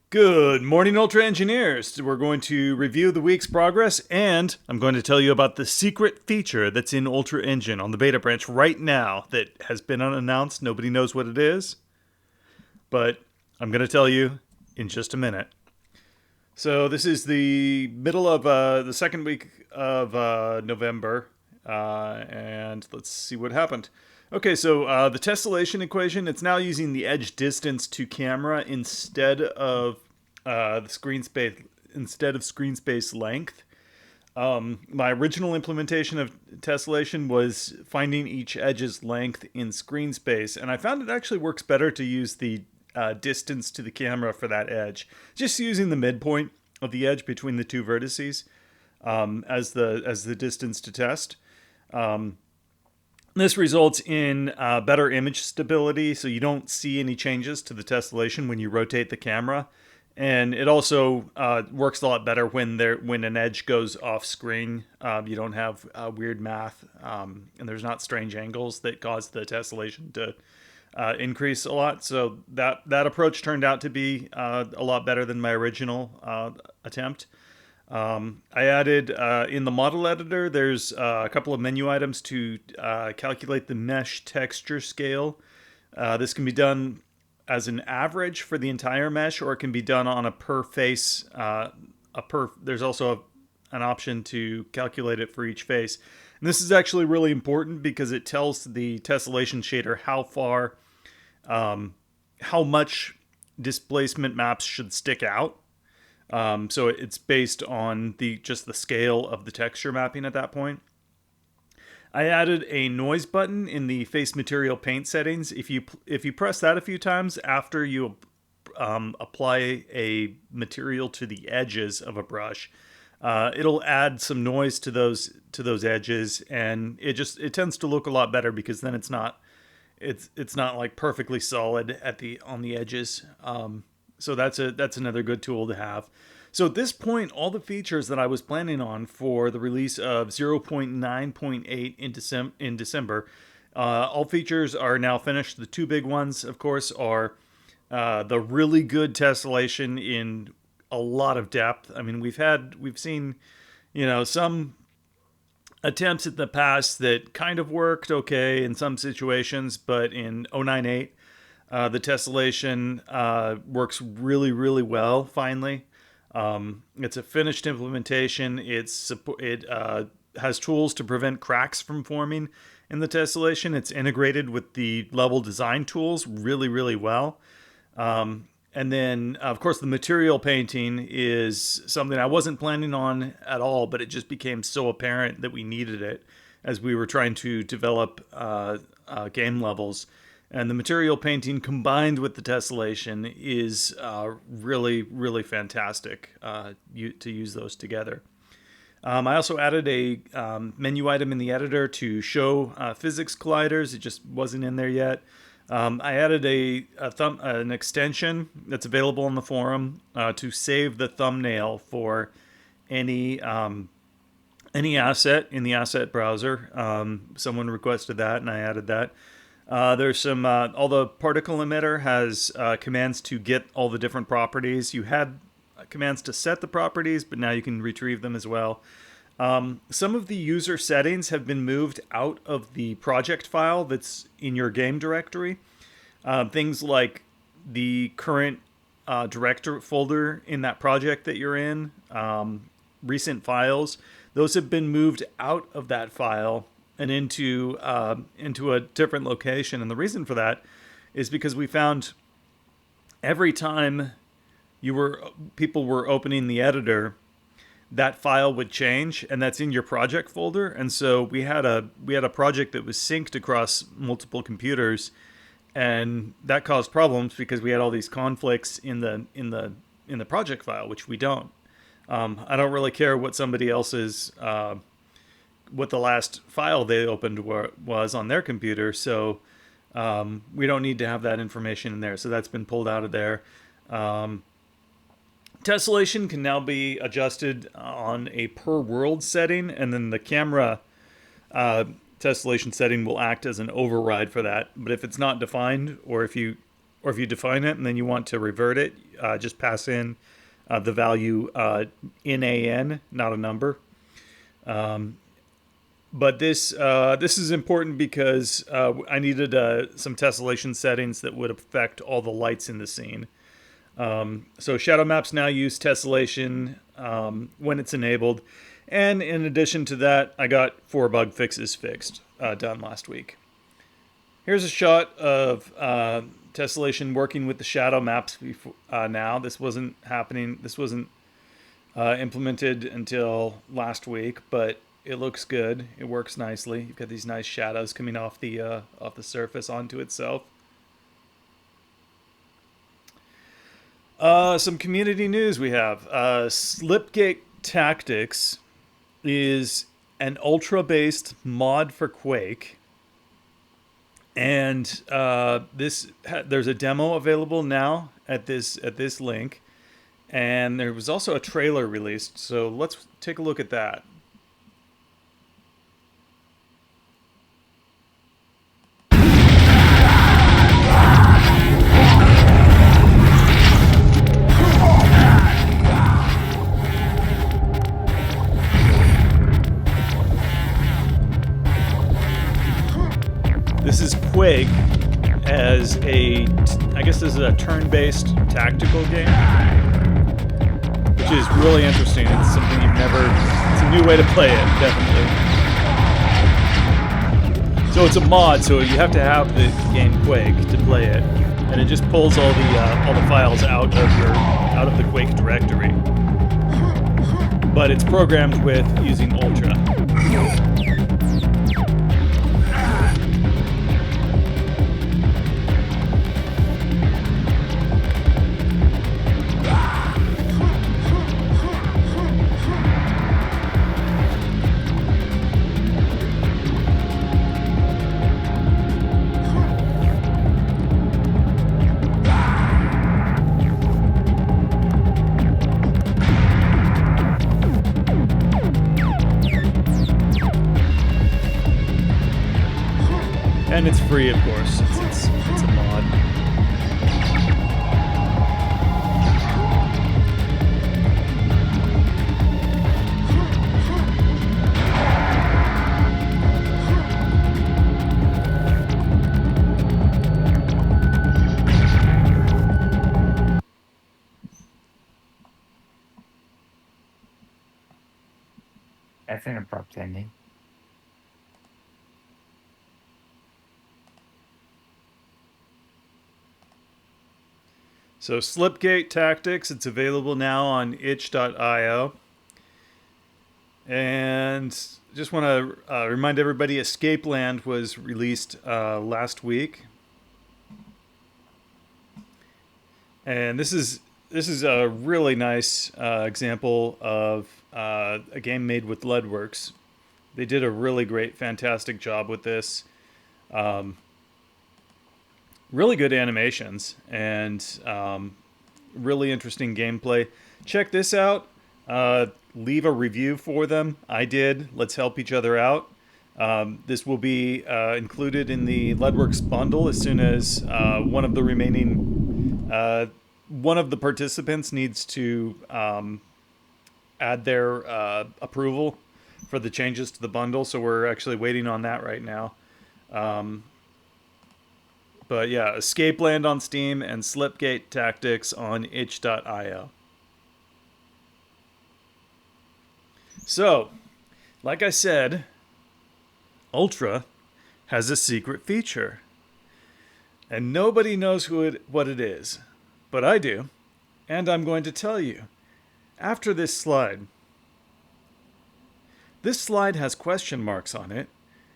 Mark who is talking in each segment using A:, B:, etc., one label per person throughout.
A: Good morning, Ultra Engineers. We're going to review the week's progress, and I'm going to tell you about the secret feature that's in Ultra Engine on the beta branch right now that has been unannounced. Nobody knows what it is, but I'm going to tell you in just a minute. So this is the middle of the second week of November, and let's see what happened. Okay, so the tessellation equation, it's now using the edge distance to camera the screen space instead of screen space length. My original implementation of tessellation was finding each edge's length in screen space, and I found it actually works better to use the distance to the camera for that edge. Just using the midpoint of the edge between the two vertices as the distance to test. This results in better image stability, so you don't see any changes to the tessellation when you rotate the camera. And it also works a lot better when an edge goes off screen. You don't have weird math, and there's not strange angles that cause the tessellation to increase a lot. So that approach turned out to be a lot better than my original attempt. I added in the model editor, there's a couple of menu items to calculate the mesh texture scale. This can be done as an average for the entire mesh, or it can be done on a per face. There's also an option to calculate it for each face. And this is actually really important because it tells the tessellation shader how much displacement maps should stick out. So it's based on just the scale of the texture mapping at that point. I added a noise button in the face material paint settings. If you press that a few times after you apply a material to the edges of a brush, it'll add some noise to those edges, and it tends to look a lot better because then it's not like perfectly solid on the edges. So that's another good tool to have. So at this point, all the features that I was planning on for the release of 0.9.8 in December, all features are now finished. The two big ones, of course, are the really good tessellation in a lot of depth. I mean, we've seen, some attempts in the past that kind of worked okay in some situations, but in 0.9.8, the tessellation works really, really well, finally. It's a finished implementation. It has tools to prevent cracks from forming in the tessellation. It's integrated with the level design tools really, really well. And then, of course, the material painting is something I wasn't planning on at all, but it just became so apparent that we needed it as we were trying to develop game levels. And the material painting combined with the tessellation is really, really fantastic to use those together. I also added a menu item in the editor to show physics colliders. It just wasn't in there yet. I added an extension that's available on the forum to save the thumbnail for any asset in the asset browser. Someone requested that, and I added that. There's some, all the particle emitter has commands to get all the different properties. You had commands to set the properties, but now you can retrieve them as well. Some of the user settings have been moved out of the project file that's in your game directory. Things like the current director folder in that project that you're in, recent files, those have been moved out of that file and into a different location. And the reason for that is because we found every time people were opening the editor, that file would change, and that's in your project folder. And so we had a project that was synced across multiple computers, and that caused problems because we had all these conflicts in the project file, which we don't. I don't really care what somebody else's what the last file they opened was on their computer, so we don't need to have that information in there. So that's been pulled out of there. Tessellation can now be adjusted on a per world setting, and then the camera tessellation setting will act as an override for that. But if it's not defined, or if or if you define it and then you want to revert it, just pass in the value NaN, not a number. But this is important because I needed some tessellation settings that would affect all the lights in the scene. So shadow maps now use tessellation when it's enabled. And in addition to that, I got 4 bug fixes fixed done last week. Here's a shot of tessellation working with the shadow maps before, now. This wasn't happening. This wasn't implemented until last week, but it looks good. It works nicely. You've got these nice shadows coming off the surface onto itself. Some community news we have. Slipgate Tactics is an ultra-based mod for Quake. And there's a demo available now at this link. And there was also a trailer released. So let's take a look at that. This is Quake as I guess this is a turn-based tactical game, which is really interesting. It's something it's a new way to play it, definitely. So it's a mod, so you have to have the game Quake to play it, and it just pulls all the files out of the Quake directory. But it's programmed with using Ultra. And it's free, of course. It's a mod.
B: That's an abrupt ending.
A: So Slipgate Tactics, it's available now on itch.io. And just want to remind everybody, Escape Land was released last week. And this is a really nice example of a game made with Leadworks. They did a really great, fantastic job with this. Really good animations and really interesting gameplay. Check this out. Leave a review for them. I did. Let's help each other out. This will be included in the Leadworks bundle as soon as one of the participants needs to add their approval for the changes to the bundle. So we're actually waiting on that right now. But yeah, Escape Land on Steam and Slipgate Tactics on itch.io. So, like I said, Ultra has a secret feature. And nobody knows what it is. But I do. And I'm going to tell you after this slide. This slide has question marks on it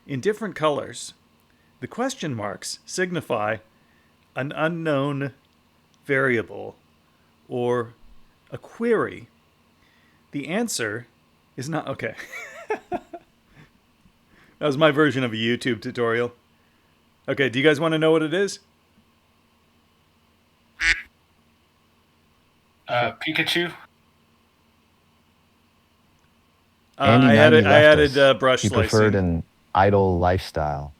A: in different colors. The question marks signify an unknown variable or a query. The answer is not... Okay. That was my version of a YouTube tutorial. Okay, do you guys want to know what it is?
C: Pikachu?
D: Andy
A: I
D: left
A: added
D: us.
A: brush
D: He
A: slicing.
D: preferred an idle lifestyle.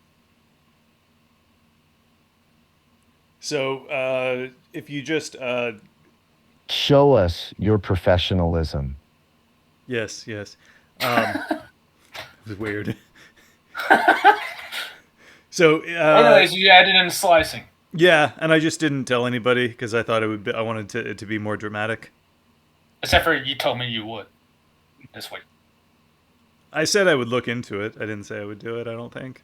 A: So if you just
C: Show us your professionalism.
A: yes, yes, um, it was weird. So
D: Anyways, you added in slicing.
A: yeah, and I just didn't tell anybody because I thought it would. I wanted it to be more dramatic.
D: Except for you told me you would this week.
A: I said I would look into it. I didn't say I would do it. I don't think.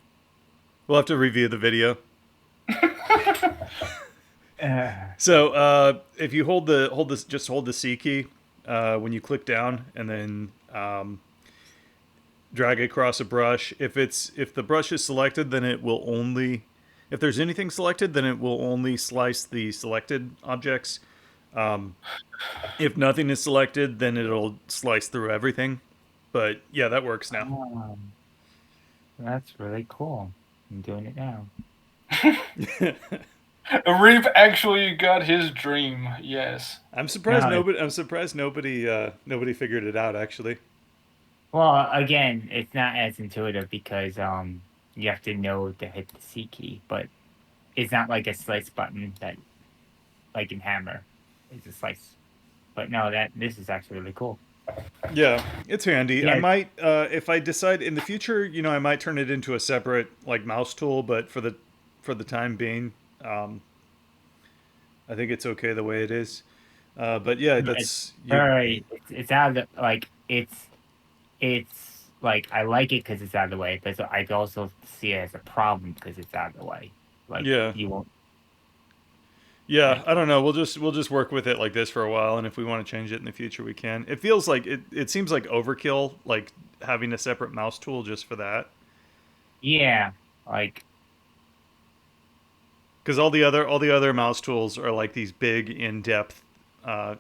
A: We'll have to review the video.
B: Uh,
A: So if you hold the C key when you click down, and then drag across a brush. If the brush is selected, then it will only if there's anything selected, then it will only slice the selected objects. If nothing is selected, then it'll slice through everything. But yeah, that works now.
B: oh, that's really cool. I'm doing it now.
D: Reeve actually got his dream. Yes.
B: No, it,
A: I'm surprised nobody figured it out. Actually,
B: well, again, it's not as intuitive because you have to know to hit the C key, but it's not like a slice button that like in Hammer. It's a slice. But no, that this is actually really cool.
A: yeah, it's handy. I
B: Yeah,
A: might if I decide in the future, I might turn it into a separate like mouse tool. But for the time being, um, I think it's okay the way it is. But yeah,
B: it's
A: that's you.
B: very it's out of the like it's like I like it because it's out of the way, but so I also see it as a problem because it's out of the way. Like
A: Yeah,
B: you won't
A: yeah.
B: like
A: I don't know. We'll just work with it like this for a while, and if we want to change it in the future, we can. It feels like it seems like overkill, like having a separate mouse tool just for that.
B: yeah, like
A: Because all the other mouse tools are like these big in depth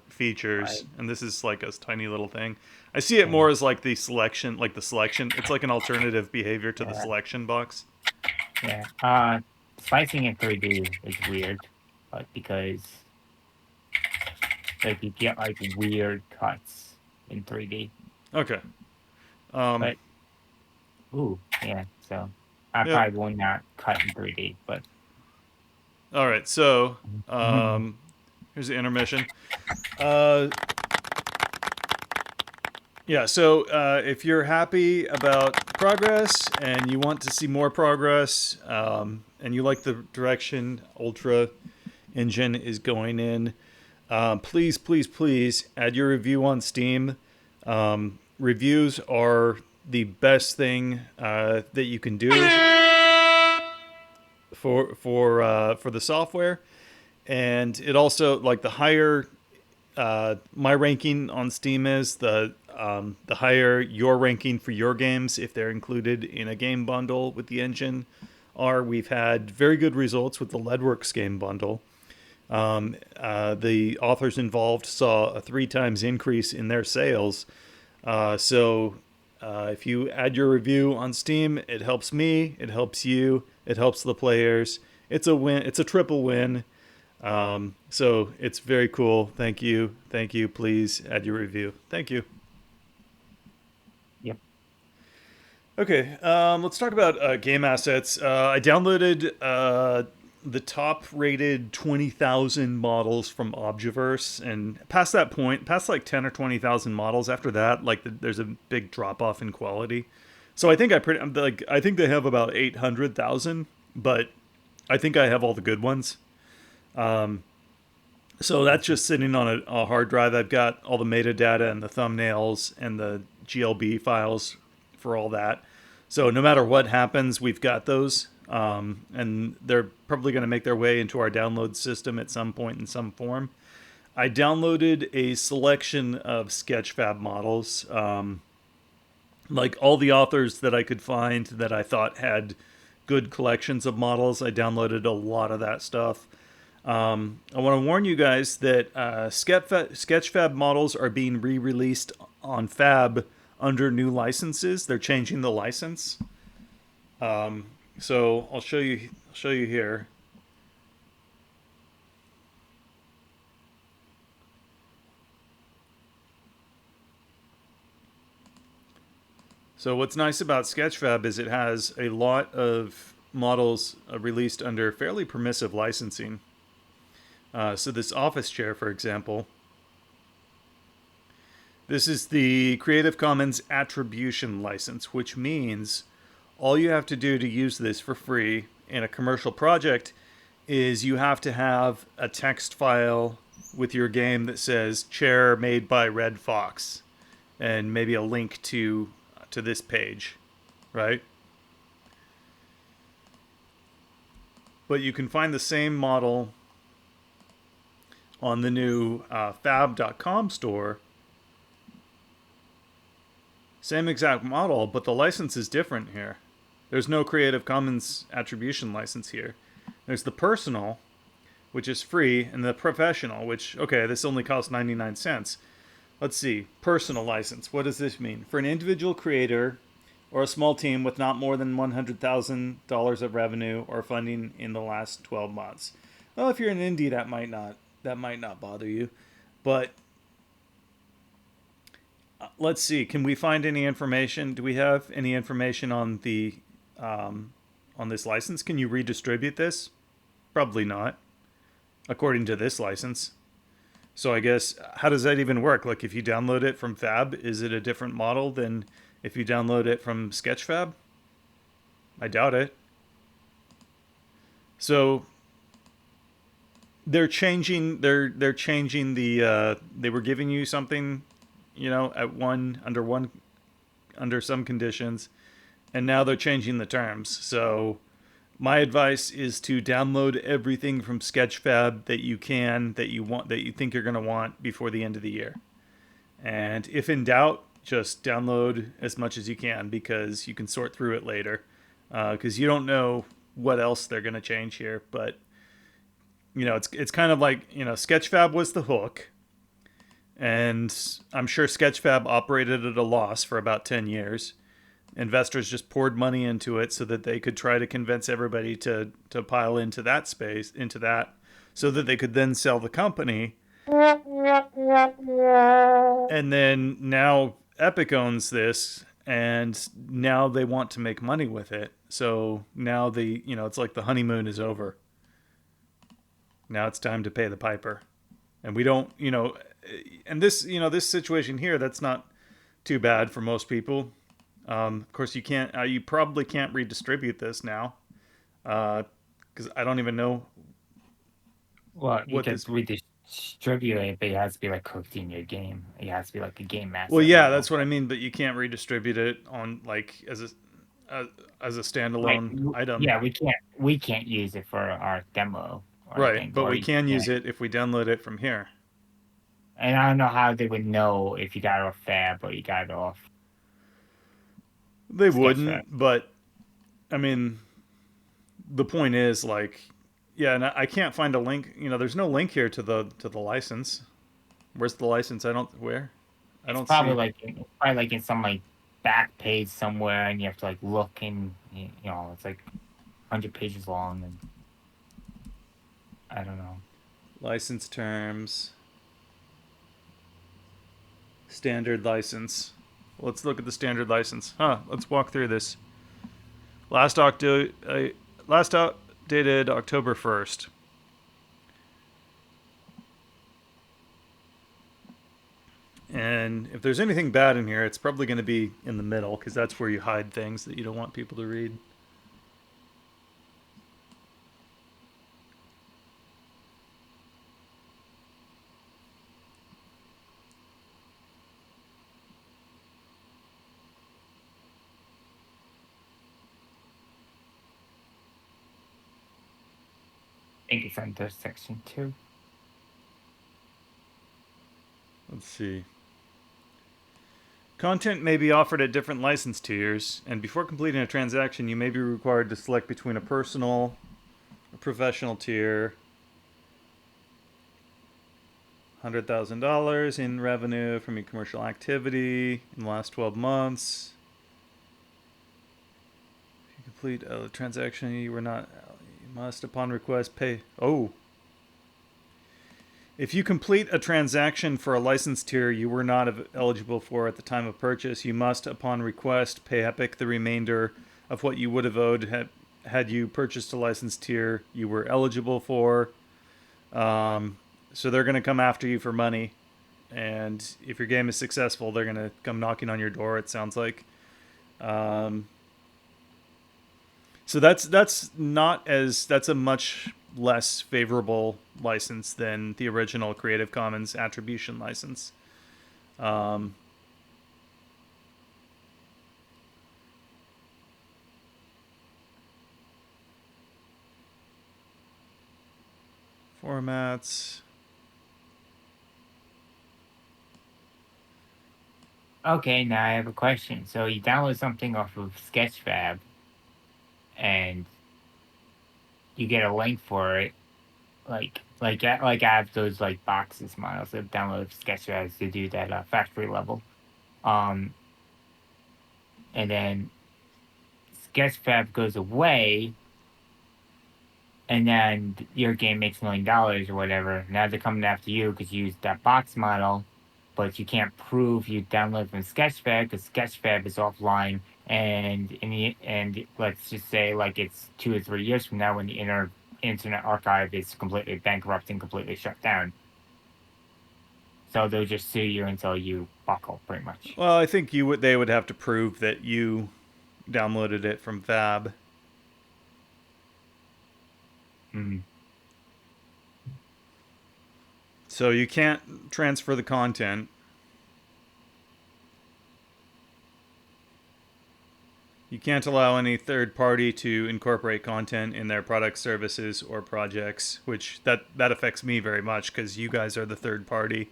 A: features,
B: like
A: and this is like a tiny little thing. I see it more as like the selection, like the selection. It's like an alternative behavior to the
B: yeah,
A: selection box.
B: yeah. Slicing in 3D is weird, like because like you get like weird cuts in 3D.
A: Okay. Um.
B: But ooh, yeah. So I
A: Yep.
B: probably will not cut in 3D, but
A: All right. So, um, here's the intermission. Uh, Yeah, so if you're happy about progress and you want to see more progress, and you like the direction Ultra Engine is going in, please, please, please add your review on Steam. Reviews are the best thing that you can do for the software, and it also like the higher my ranking on Steam is, the higher your ranking for your games, if they're included in a game bundle with the engine, are. We've had very good results with the Leadworks game bundle. The authors involved saw a 3 times increase in their sales. If you add your review on Steam, it helps me, it helps you, it helps the players. It's a win. It's a triple win. So it's very cool. Thank you. Thank you. Please add your review. Thank you.
B: yep.
A: Okay, let's talk about game assets. I downloaded the top rated 20,000 models from Objiverse, and past that point, past like 10 or 20,000 models after that, like there's a big drop off in quality. So I think I think they have about 800,000, but I think I have all the good ones. So that's just sitting on a hard drive. I've got all the metadata and the thumbnails and the GLB files for all that. So no matter what happens, we've got those. And they're probably going to make their way into our download system at some point in some form. I downloaded a selection of Sketchfab models, like all the authors that I could find that I thought had good collections of models. I downloaded a lot of that stuff. I want to warn you guys that Sketchfab models are being re-released on Fab under new licenses. They're changing the license. So I'll show you here. So what's nice about Sketchfab is it has a lot of models released under fairly permissive licensing. So this office chair, for example, this is the Creative Commons Attribution License, which means all you have to do to use this for free in a commercial project is you have to have a text file with your game that says chair made by Red Fox and maybe a link to this page, right? But you can find the same model on the new fab.com store. Same exact model, but the license is different here. There's no Creative Commons attribution license here. There's the personal, which is free, and the professional, which, okay, this only costs 99 cents. Let's see. Personal license. What does this mean? For an individual creator or a small team with not more than $100,000 of revenue or funding in the last 12 months. Well, if you're an indie, that might not bother you. But let's see. Can we find any information? Do we have any information on the on this license? Can you redistribute this? Probably not, according to this license. So I guess, how does that even work? Like, if you download it from Fab, is it a different model than if you download it from Sketchfab? I doubt it. So they're changing. They're changing the. They were giving you something, at under some conditions, and now they're changing the terms. So my advice is to download everything from Sketchfab that you want, that you think you're going to want before the end of the year. And if in doubt, just download as much as you can, because you can sort through it later. Because you don't know what else they're going to change here. But, it's kind of like, Sketchfab was the hook. And I'm sure Sketchfab operated at a loss for about 10 years. Investors just poured money into it so that they could try to convince everybody to pile into that space, so that they could then sell the company. And then now Epic owns this, and now they want to make money with it. So now it's like the honeymoon is over. Now it's time to pay the piper. And we don't, and this situation here, that's not too bad for most people. Of course, you probably can't redistribute this now, because I don't even know.
B: Well, you can redistribute it, but it has to be like cooked in your game. It has to be like a game master.
A: Well, yeah, that's what I mean. But you can't redistribute it on as a standalone item.
B: Yeah, we can't use it for our demo.
A: Right, but we can use it if we download it from here.
B: And I don't know how they would know if you got it off Fab or you got it off.
A: They wouldn't, but I mean, the point is, and I can't find a link. There's no link here to the license. Where's the license? I don't
B: probably see. Probably like in some back page somewhere, and you have to look, and it's 100 pages long, and I don't know.
A: License terms. Standard license. Let's look at the standard license. Let's walk through this. Last updated October 1st. And if there's anything bad in here, it's probably going to be in the middle, because that's where you hide things that you don't want people to read.
B: I think it's under section 2.
A: Let's see. Content may be offered at different license tiers, and before completing a transaction, you may be required to select between a personal, a professional tier, $100,000 in revenue from your commercial activity in the last 12 months. If you complete a transaction, you must, upon request, pay. If you complete a transaction for a license tier you were not eligible for at the time of purchase, you must, upon request, pay Epic the remainder of what you would have owed had you purchased a license tier you were eligible for. So they're going to come after you for money, and if your game is successful, they're going to come knocking on your door. It sounds like. So that's a much less favorable license than the original Creative Commons attribution license. Um, Formats.
B: Okay, now I have a question. So you download something off of Sketchfab, and you get a link for it, like I have those like boxes models that download Sketchfab to do that factory level. Um, and then Sketchfab goes away, and then your game makes $1 million or whatever. Now they're coming after you because you used that box model, but you can't prove you download from Sketchfab because Sketchfab is offline. And let's just say like it's 2 or 3 years from now when the internet archive is completely bankrupt and completely shut down. So they'll just sue you until you buckle, pretty much.
A: Well, I think they would have to prove that you downloaded it from Fab.
B: Mm.
A: So you can't transfer the content. You can't allow any third party to incorporate content in their products, services, or projects, which that affects me very much because you guys are the third party.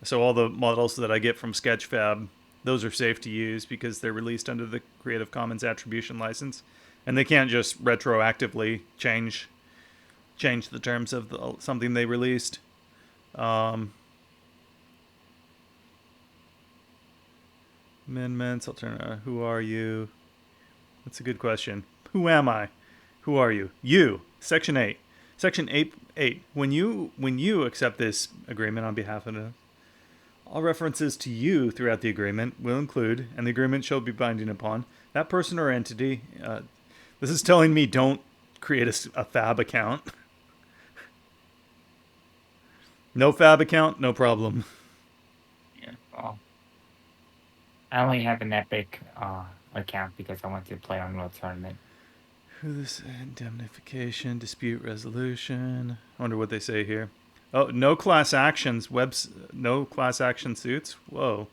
A: So all the models that I get from Sketchfab, those are safe to use because they're released under the Creative Commons attribution license, and they can't just retroactively change the terms of something they released. Amendments, alternative. Who are you? That's a good question. Who am I? Who are you? You. Section 8. Section 8. When you accept this agreement on behalf of us, all references to you throughout the agreement will include, and the agreement shall be binding upon, that person or entity. This is telling me don't create a Fab account. No Fab account, no problem.
B: Yeah. Well, I only have an Epic account because I want to play Unreal Tournament.
A: Who this indemnification, dispute resolution. I wonder what they say here. Oh, no class actions. No class action suits. Whoa.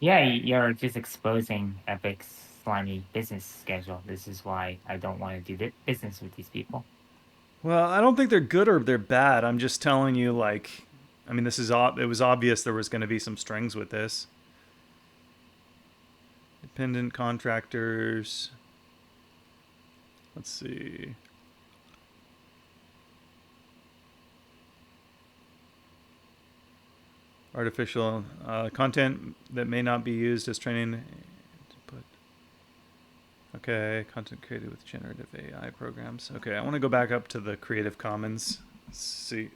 B: Yeah, you're just exposing Epic's slimy business schedule. This is why I don't want to do business with these people.
A: Well, I don't think they're good or they're bad. I'm just telling you, like, I mean, it was obvious there was going to be some strings with this. Dependent contractors. Let's see. Artificial content that may not be used as training. Okay, content created with generative AI programs. Okay, I want to go back up to the Creative Commons. Let's see.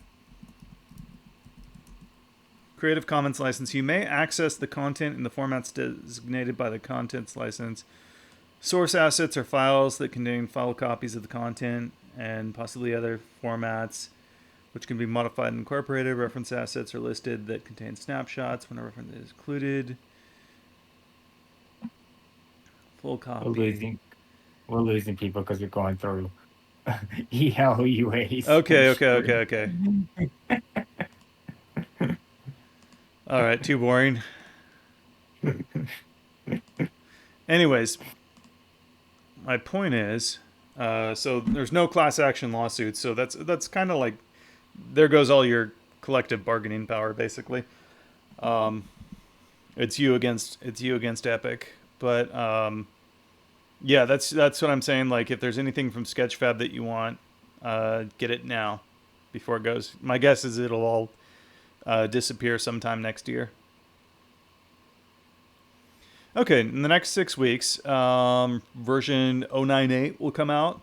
A: Creative Commons license. You may access the content in the formats designated by the contents license. Source assets are files that contain file copies of the content and possibly other formats which can be modified and incorporated. Reference assets are listed that contain snapshots when a reference is included. Full copy.
B: We're losing people because we're going through ELUAs.
A: Okay. All right, too boring. Anyways, my point is, so there's no class action lawsuits, so that's kind of like, there goes all your collective bargaining power, basically. It's you against Epic, but yeah, that's what I'm saying. Like, if there's anything from Sketchfab that you want, get it now, before it goes. My guess is it'll all disappear sometime next year. Okay, in the next 6 weeks, version 098 will come out.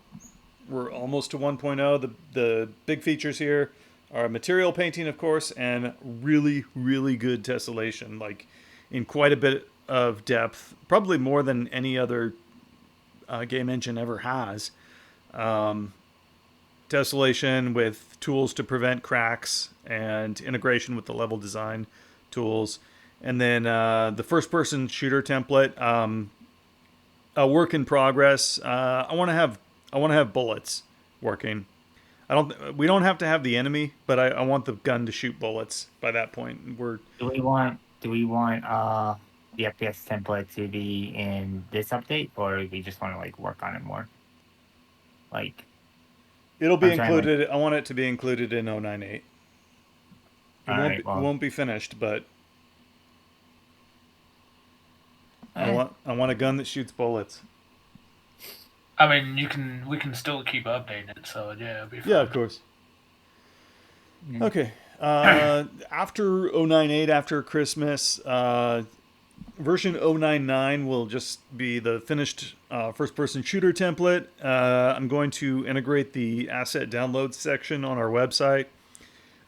A: We're almost to 1.0. The big features here are material painting, of course, and really, really good tessellation, like in quite a bit of depth, probably more than any other game engine ever has. tessellation with tools to prevent cracks and integration with the level design tools. And then the first person shooter template, a work in progress. I want to have bullets working. I don't. We don't have to have the enemy, but I want the gun to shoot bullets. By that point, we're
B: Do we want the FPS template to be in this update, or do we just want to like work on it more? Like
A: it'll be
B: I'm trying like
A: included. I want it to be included in 098. It
B: all
A: won't.
B: right,
A: Be, it
B: well,
A: won't be finished, but
B: eh,
A: I want a gun that shoots bullets.
D: I mean, we can still keep updating it, so yeah, it'll be
A: Yeah,
D: fine.
A: of course.
B: mm,
A: Okay. After 098, after Christmas, version 099 will just be the finished first-person shooter template. I'm going to integrate the asset download section on our website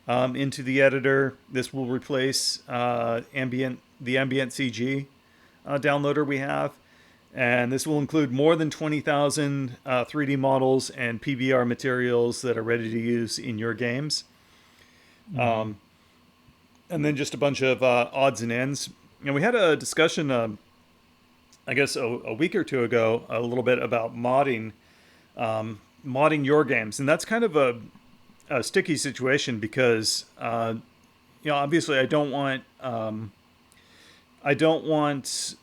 A: into the editor. This will replace the ambient CG downloader we have. And this will include more than 20,000 3D models and PBR materials that are ready to use in your games.
B: mhm.
A: And then just a bunch of odds and ends. And we had a discussion, I guess, a week or two ago, a little bit about modding your games. And that's kind of a sticky situation because, obviously I don't want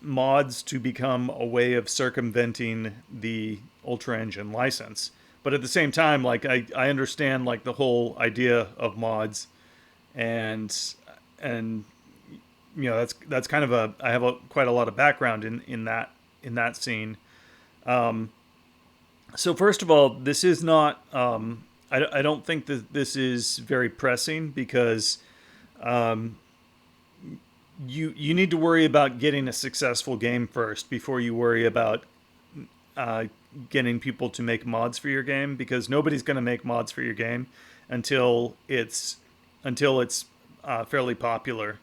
A: mods to become a way of circumventing the Ultra Engine license. But at the same time, like I understand like the whole idea of mods, and and that's kind of I have quite a lot of background in that scene. So first of all, this is not. I don't think that this is very pressing because you need to worry about getting a successful game first before you worry about uh, getting people to make mods for your game, because nobody's going to make mods for your game until it's fairly popular.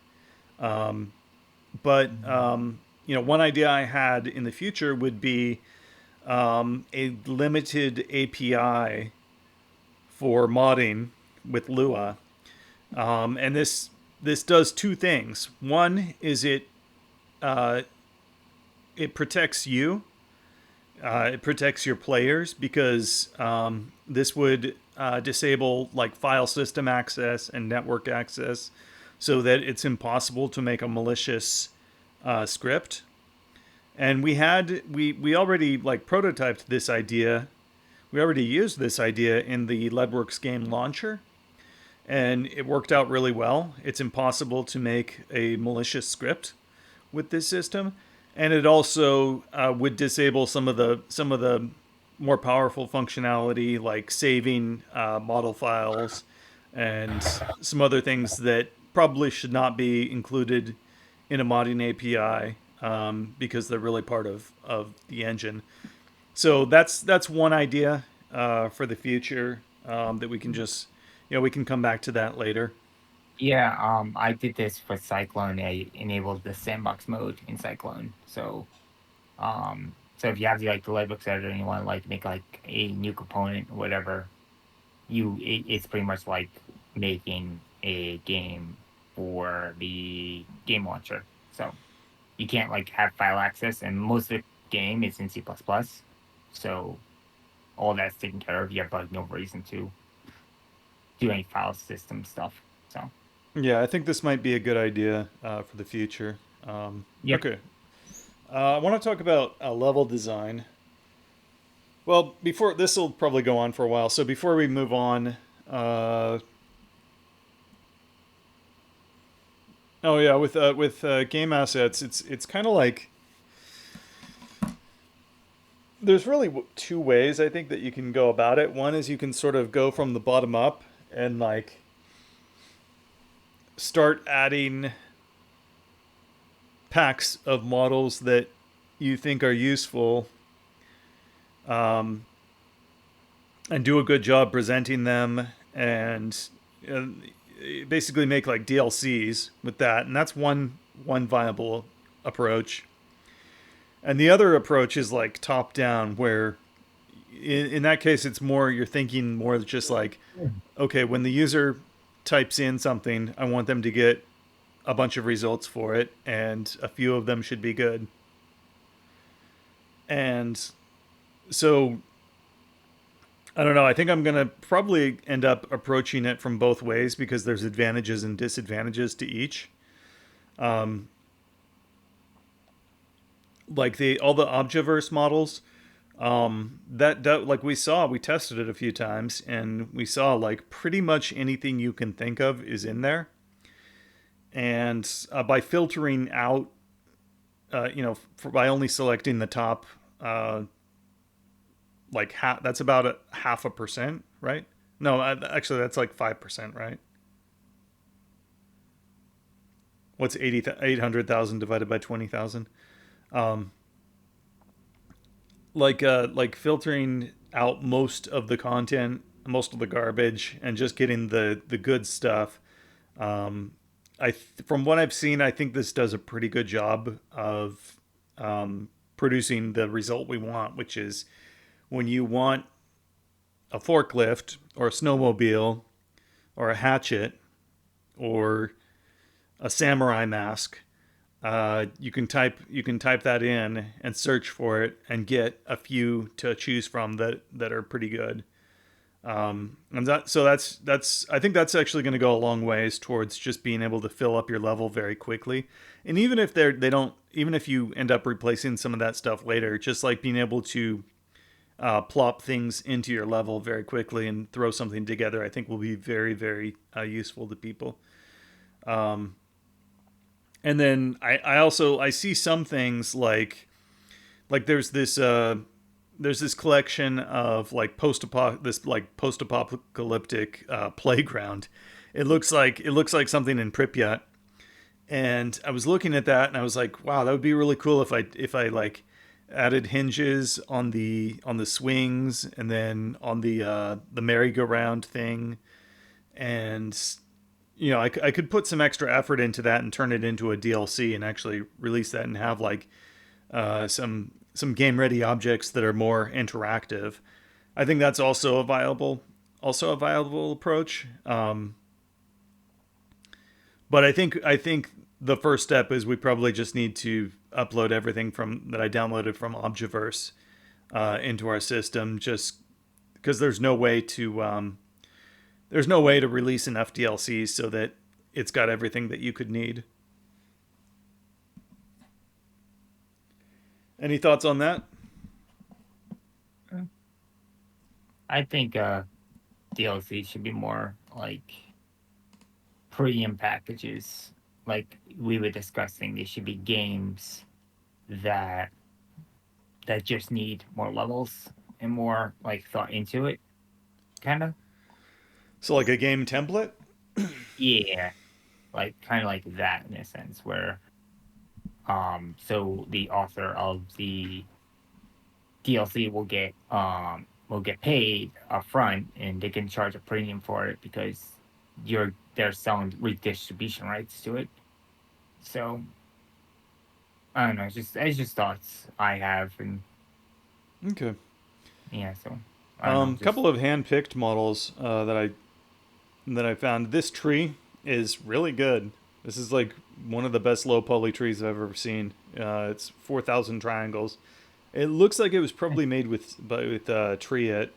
A: But one idea I had in the future would be a limited API for modding with Lua, and this does two things. One is it protects you. It protects your players because this would disable like file system access and network access, so that it's impossible to make a malicious script. And we already like prototyped this idea. We already used this idea in the Leadworks game launcher, and it worked out really well. It's impossible to make a malicious script with this system, and it also would disable some of the more powerful functionality like saving model files and some other things that probably should not be included in a modding API, because they're really part of the engine. So that's one idea for the future, that we can just we can come back to that later.
B: Yeah, I did this for Cyclone. I enabled the sandbox mode in Cyclone. So if you have the Lightbooks editor and you want to like make like a new component or whatever, it's pretty much like making a game for the game launcher. So you can't like have file access, and most of the game is in C++. So all that's taken care of. You have like no reason to do any file system stuff. So
A: Yeah, I think this might be a good idea for the future.
B: yep.
A: Okay, I want to talk about level design. Well, before this will probably go on for a while. So before we move on, uh, oh yeah, with game assets, it's kind of like there's really two ways I think that you can go about it. One is you can sort of go from the bottom up and like start adding packs of models that you think are useful, um, and do a good job presenting them, and uh, basically make like DLCs with that. And that's one viable approach. And the other approach is like top down, where in that case, it's more you're thinking more just like, okay, when the user types in something, I want them to get a bunch of results for it, and a few of them should be good. And so I don't know. I think I'm gonna probably end up approaching it from both ways because there's advantages and disadvantages to each. Um, like the all the Objaverse models, that like we tested it a few times, and we saw like pretty much anything you can think of is in there. And by filtering out, by only selecting the top, uh, that's about a half a percent, right? No, actually, that's like 5%, right? What's 800,000 divided by 20,000? Um, like filtering out most of the content, most of the garbage, and just getting the good stuff. Um, from what I've seen, I think this does a pretty good job of producing the result we want, which is when you want a forklift or a snowmobile or a hatchet or a samurai mask. You can type that in and search for it and get a few to choose from that are pretty good. And that's I think that's actually going to go a long ways towards just being able to fill up your level very quickly. And even if they don't, even if you end up replacing some of that stuff later, just like being able to plop things into your level very quickly and throw something together, I think will be very very useful to people. Um, and then I also I see some things like there's this collection of like post apocalyptic playground. It looks like something in Pripyat, and I was looking at that and I was like, wow, that would be really cool if I like added hinges on the swings and then on the merry-go-round thing, and I could put some extra effort into that and turn it into a DLC and actually release that and have like some game ready objects that are more interactive. I think that's also a viable approach. But I think the first step is we probably just need to upload everything from that I downloaded from Objaverse into our system, just because there's no way to release enough DLCs so that it's got everything that you could need. Any thoughts on that?
B: I think DLC should be more like premium packages. Like we were discussing, they should be games that just need more levels and more like thought into it, kind of.
A: So like a game template?
B: Yeah, like kind of like that in a sense, where so the author of the DLC will get paid upfront, and they can charge a premium for it because they're selling redistribution rights to it. So I don't know. It's just thoughts I have, and
A: Okay.
B: yeah. So I don't know. Just
A: Couple of hand-picked models that I found. This tree is really good. This is like one of the best low poly trees I've ever seen. It's 4,000 triangles. It looks like it was probably made with tree it.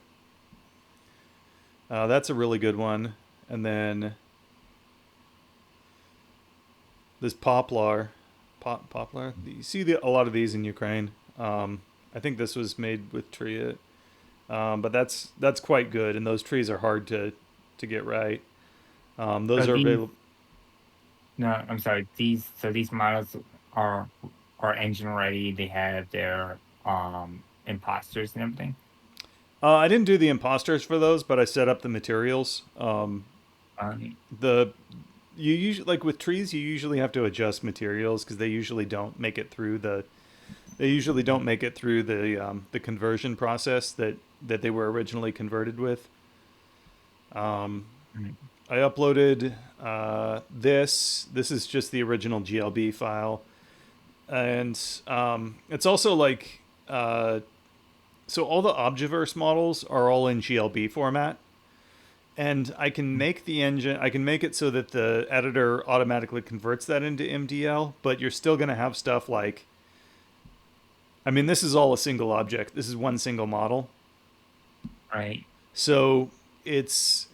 A: That's a really good one. And then this poplar. You see a lot of these in Ukraine. I think this was made with tree it. But that's quite good, and those trees are hard to get right. Those
B: are
A: are
B: these
A: available.
B: no. I'm sorry. These models are engine ready. They have their imposters and everything.
A: I didn't do the imposters for those, but I set up the materials.
B: Um,
A: The you usually like with trees, you usually have to adjust materials because they usually don't make it through the conversion process that they were originally converted with. Um,
B: mm,
A: I uploaded this. This is just the original GLB file, and it's also like so all the Objiverse models are all in GLB format, and I can make the engine. I can make it so that the editor automatically converts that into MDL, but you're still going to have stuff like. I mean, this is all a single object. This is one single model,
B: Right.
A: so it's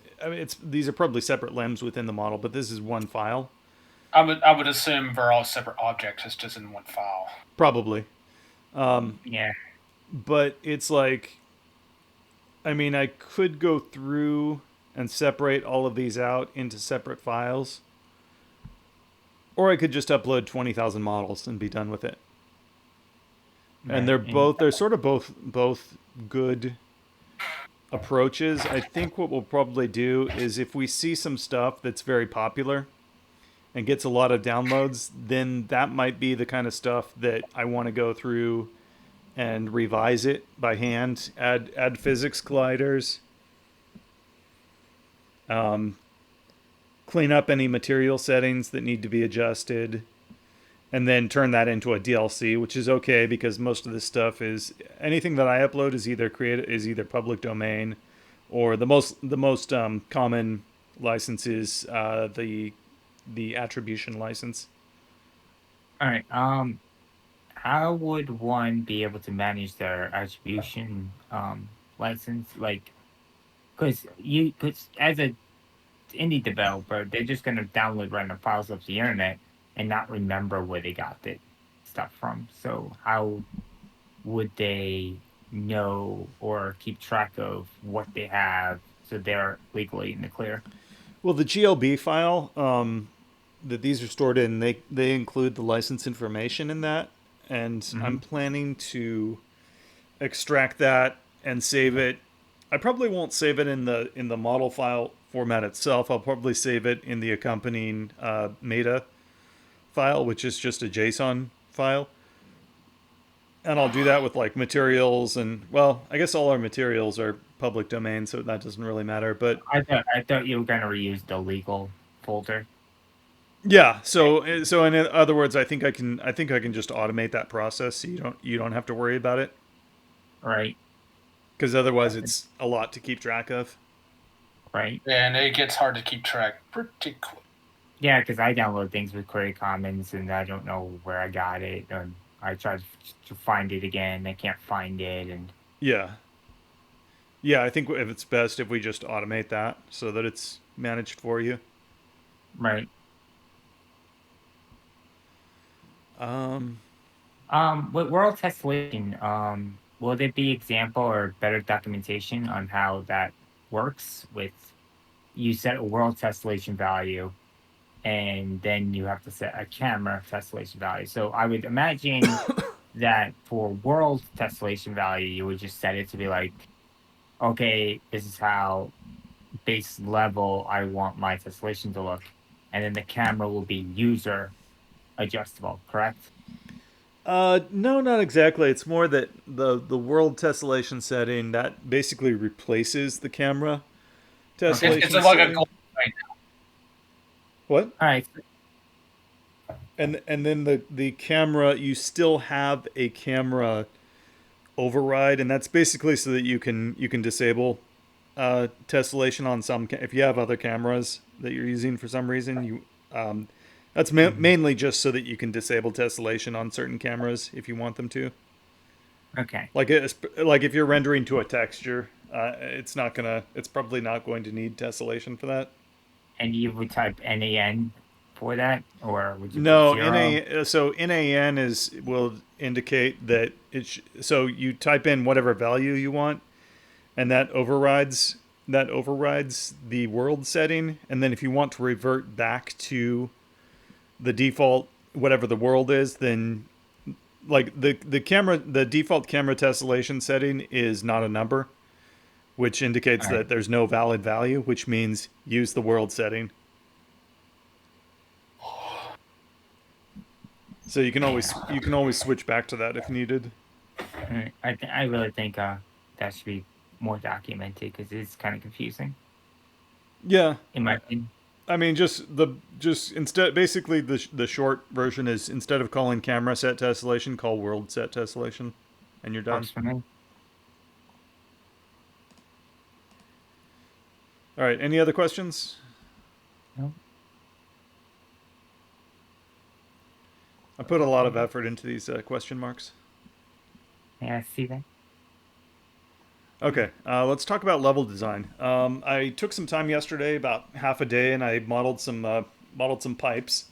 A: these are probably separate limbs within the model, but this is one file.
D: I would assume they're all separate objects. It's just in one file.
A: Probably.
B: Yeah.
A: But it's like, I mean, I could go through and separate all of these out into separate files, or I could just upload 20,000 models and be done with it. And
B: Right. And
A: they're sort of both good approaches. I think what we'll probably do is if we see some stuff that's very popular and gets a lot of downloads, then that might be the kind of stuff that I want to go through and revise it by hand, add physics colliders, um, clean up any material settings that need to be adjusted, and then turn that into a DLC, which is okay because most of this stuff is anything that I upload is either public domain, or the most common license is the attribution license.
B: all right. How would one be able to manage their attribution license? Like, because as a indie developer, they're just gonna download random files off the internet and not remember where they got the stuff from. So how would they know or keep track of what they have so they're legally in the clear?
A: Well, the GLB file that these are stored in, they include the license information in that, and I'm
B: Hmm.
A: planning to extract that and save it. I probably won't save it in the model file format itself. I'll probably save it in the accompanying meta file, which is just a JSON file. And I'll do that with like materials and, well, I guess all our materials are public domain, so that doesn't really matter. But
B: I thought you were gonna reuse the legal folder.
A: yeah, so in other words, I think I can just automate that process, so you don't have to worry about it,
B: Right.
A: because otherwise it's a lot to keep track of.
B: Right.
D: And it gets hard to keep track pretty quick.
B: Yeah, because I download things with Creative Commons and I don't know where I got it, and I try to find it again. I can't find it, and
A: Yeah, yeah. I think if it's best if we just automate that so that it's managed for you.
B: right.
A: Um,
B: With World Tessellation, will there be example or better documentation on how that works? With you set a world tessellation value, and then you have to set a camera tessellation value. So I would imagine that for world tessellation value, you would just set it to be like, okay, this is how base level I want my tessellation to look, and then the camera will be user adjustable. Correct?
A: no, not exactly. It's more that the world tessellation setting that basically replaces the camera
B: Okay.
D: It's
A: tessellation
D: like a
A: setting.
D: gold right
A: What?
B: All right.
A: And then the camera, you still have a camera override, and that's basically so that you can disable tessellation on some if you have other cameras that you're using for some reason. That's
B: Mhm.
A: mainly just so that you can disable tessellation on certain cameras if you want them to.
B: Okay.
A: Like if you're rendering to a texture, it's probably not going to need tessellation for that.
B: And you would type NAN for that, or would you put
A: No,
B: zero?
A: NAN is will indicate that so you type in whatever value you want, and that overrides the world setting, and then if you want to revert back to the default whatever the world is, then like the default camera tessellation setting is not a number, which indicates
B: All right.
A: that there's no valid value, which means use the world setting. So you can always switch back to that if needed.
B: All right. I really think that should be more documented because it's kind of confusing
A: Yeah,
B: in my opinion.
A: I mean, just instead, basically the short version is instead of calling camera set tessellation, call world set tessellation, and you're done.
B: Works for me.
A: All right. Any other questions?
B: No.
A: I put a lot of effort into these question marks.
B: Yeah, I see that.
A: Okay, let's talk about level design. I took some time yesterday, about half a day, and I modeled some pipes,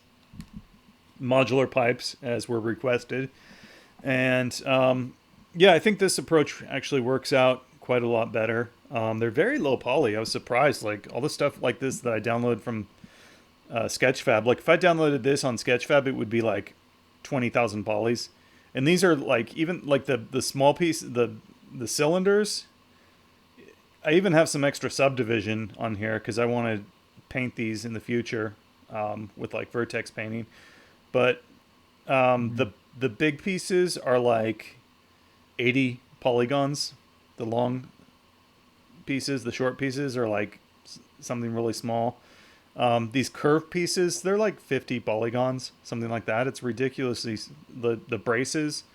A: modular pipes, as were requested. And yeah, I think this approach actually works out quite a lot better. They're very low poly. I was surprised, like all the stuff like this that I downloaded from Sketchfab. Like if I downloaded this on Sketchfab, it would be like 20,000 polys. And these are like even like the small piece, the cylinders. I even have some extra subdivision on here because I want to paint these in the future with like vertex painting. But
B: Mhm.
A: the big pieces are like 80 polygons. The long pieces, the short pieces are like something really small. These curved pieces, they're like 50 polygons, something like that. It's ridiculously the braces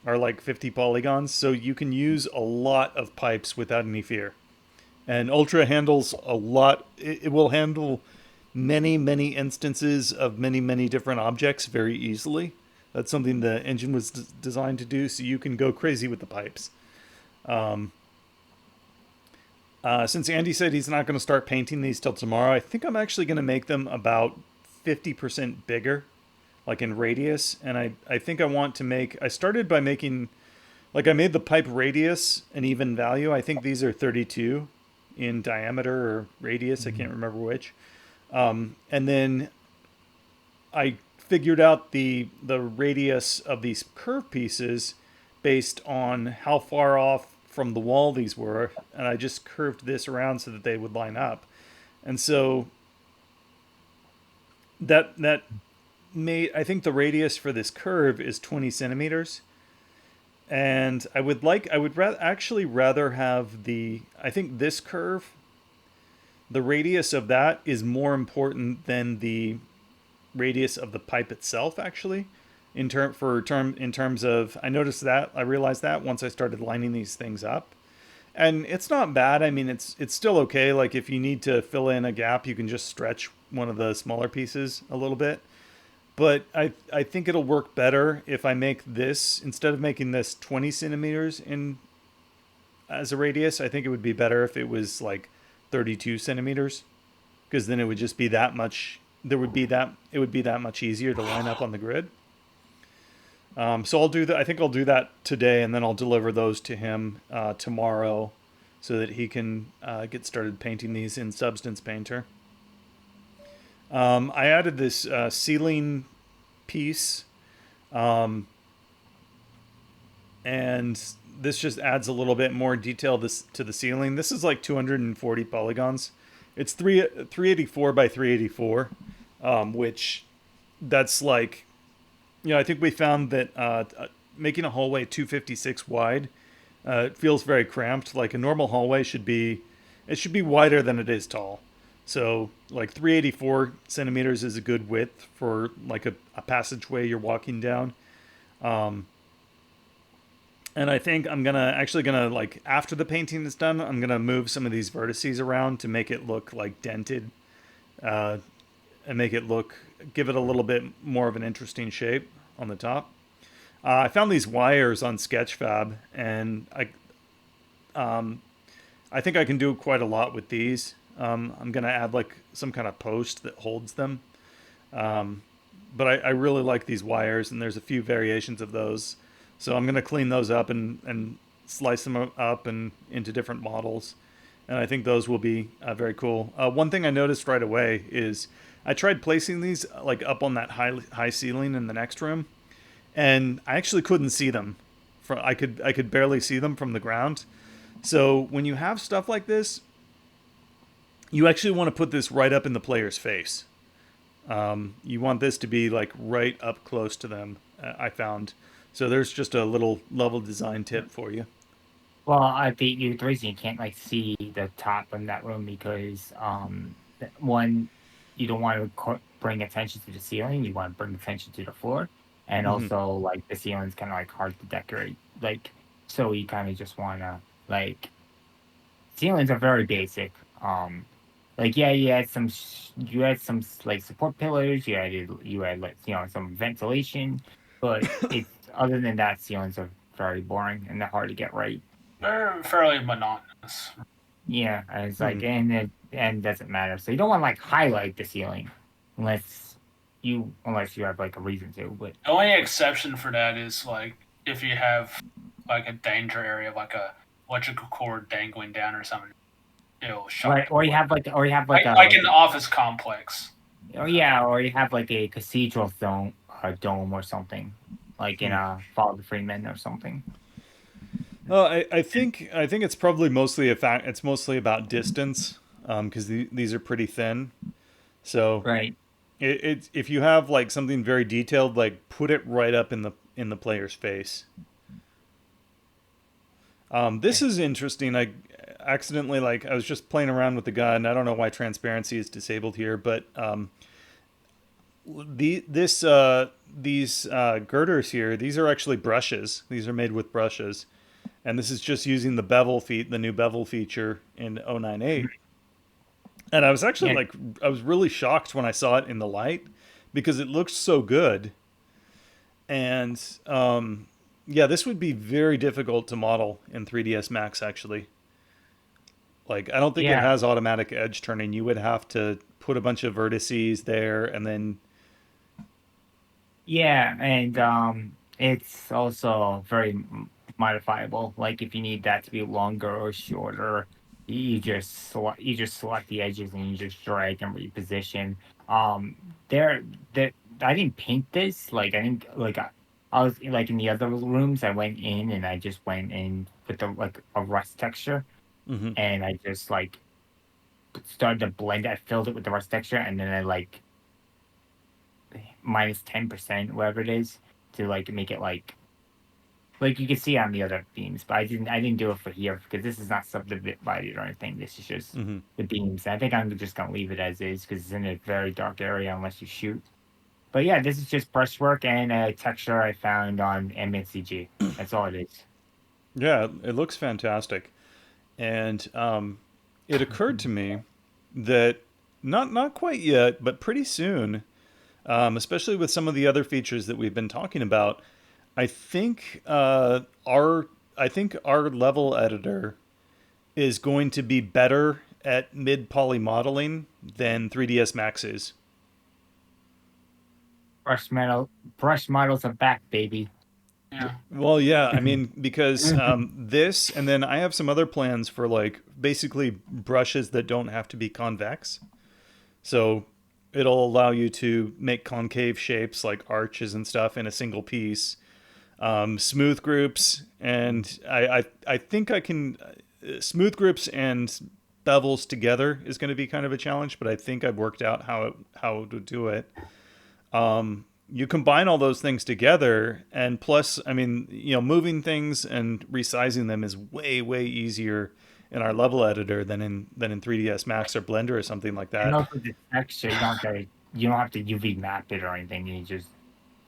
A: are like 50 polygons, so you can use a lot of pipes without any fear. And Ultra handles a lot. It will handle many instances of many different objects very easily. That's something the engine was designed to do, so you can go crazy with the pipes. Um, since Andy said he's not going to start painting these till tomorrow, I think I'm actually going to make them about 50% bigger, like in radius. And I think I want to make. I started by making, like, I made the pipe radius an even value. I think these are 32 in diameter or radius. I can't
B: Mhm.
A: remember which. And then I figured out the radius of these curve pieces based on how far off from the wall these were, and I just curved this around so that they would line up. And so that made, I think the radius for this curve is 20 centimeters. And I would actually rather have I think this curve, the radius of that is more important than the radius of the pipe itself, actually. In terms of, I realized that once I started lining these things up, and it's not bad. I mean, it's still okay. Like if you need to fill in a gap, you can just stretch one of the smaller pieces a little bit. But I think it'll work better if I make this, instead of making this 20 centimeters in as a radius. I think it would be better if it was like 32 centimeters, because then it would just be that much. There would be that it would be that much easier to line up on the grid. So I'll do that. I think I'll do that today, and then I'll deliver those to him tomorrow, so that he can get started painting these in Substance Painter. I added this ceiling piece, um, and this just adds a little bit more detail to the ceiling. This is like 240 polygons. It's 384 by 384, which that's like, I think we found that making a hallway 256 wide feels very cramped. Like a normal hallway it should be wider than it is tall. So like 384 centimeters is a good width for like a passageway you're walking down. Um, and I think I'm gonna like after the painting is done, I'm gonna move some of these vertices around to make it look like dented, uh, and give it a little bit more of an interesting shape on the top. I found these wires on Sketchfab, and I think I can do quite a lot with these. I'm gonna add like some kind of post that holds them. Um, but I really like these wires, and there's a few variations of those. So I'm gonna clean those up and slice them up and into different models, and I think those will be very cool. One thing I noticed right away is I tried placing these like up on that high ceiling in the next room, and I actually couldn't see them. I could barely see them from the ground. So when you have stuff like this, you actually want to put this right up in the player's face. You want this to be like right up close to them. I found. So there's just a little level design tip for you.
B: Well, I think the reason you can't like see the top of that room because one, you don't want to bring attention to the ceiling. You want to bring attention to the floor, and
A: Hmm.
B: also like the ceiling's kind of like hard to decorate. Like so, you kind of just want to like ceilings are very basic. Like, yeah, you had some like support pillars. You had like some ventilation, but it's other than that, ceilings are very boring and they're hard to get right.
D: They're fairly monotonous.
B: Yeah, and it's
A: Hmm.
B: like, and it doesn't matter. So you don't want to like highlight the ceiling, unless you have like a reason to. But
D: The only exception for that is like if you have like a danger area, like a electrical cord dangling down or something, it'll shock
B: right,
D: people.
B: or you have like a
D: Like an office complex.
B: or yeah, or you have like a cathedral dome or something, like in a Fall of the Freeman or something.
A: Well, I think it's probably mostly a fact. It's mostly about distance, because these are pretty thin. So
B: Right.
A: it's if you have like something very detailed, like put it right up in the player's face. This is interesting. I accidentally like I was just playing around with the gun. I don't know why transparency is disabled here, but these girders here, these are actually brushes. These are made with brushes, and this is just using the new bevel feature in 098. And I was actually
B: Yeah.
A: like, I was really shocked when I saw it in the light because it looked so good. And yeah, this would be very difficult to model in 3ds Max actually. Like, I don't think it
B: Yeah.
A: has automatic edge turning. You would have to put a bunch of vertices there and then.
B: Yeah, and it's also very modifiable. Like if you need that to be longer or shorter, you just select the edges and you just drag and reposition. Um, there, there. I didn't paint this. Like I didn't like I was like in the other rooms. I went in and I just went in with the like a rust texture,
A: Hmm.
B: and I just like started to blend it. I filled it with the rust texture, and then I like -10%, whatever it is, to like make it like you can see on the other beams. But I didn't do it for here because this is not subdivided or anything. This is just
A: Hmm.
B: the beams. I think I'm just gonna leave it as is because it's in a very dark area unless you shoot. But yeah, this is just brushwork and a texture I found on MNCG. That's all it is.
A: Yeah, it looks fantastic. And it occurred to me that not quite yet, but pretty soon, especially with some of the other features that we've been talking about, I think our level editor is going to be better at mid poly modeling than 3ds Max is.
B: Brush models are back, baby.
D: Yeah.
A: Well, yeah, I mean, because this, and then I have some other plans for like basically brushes that don't have to be convex. So it'll allow you to make concave shapes like arches and stuff in a single piece, smooth groups, and I think I can. Smooth groups and bevels together is going to be kind of a challenge, but I think I've worked out how to do it. You combine all those things together, and plus, I mean, moving things and resizing them is way easier in our level editor than in 3ds Max or Blender or something like
B: And
A: that.
B: also the texture, you don't have to UV map it or anything. You just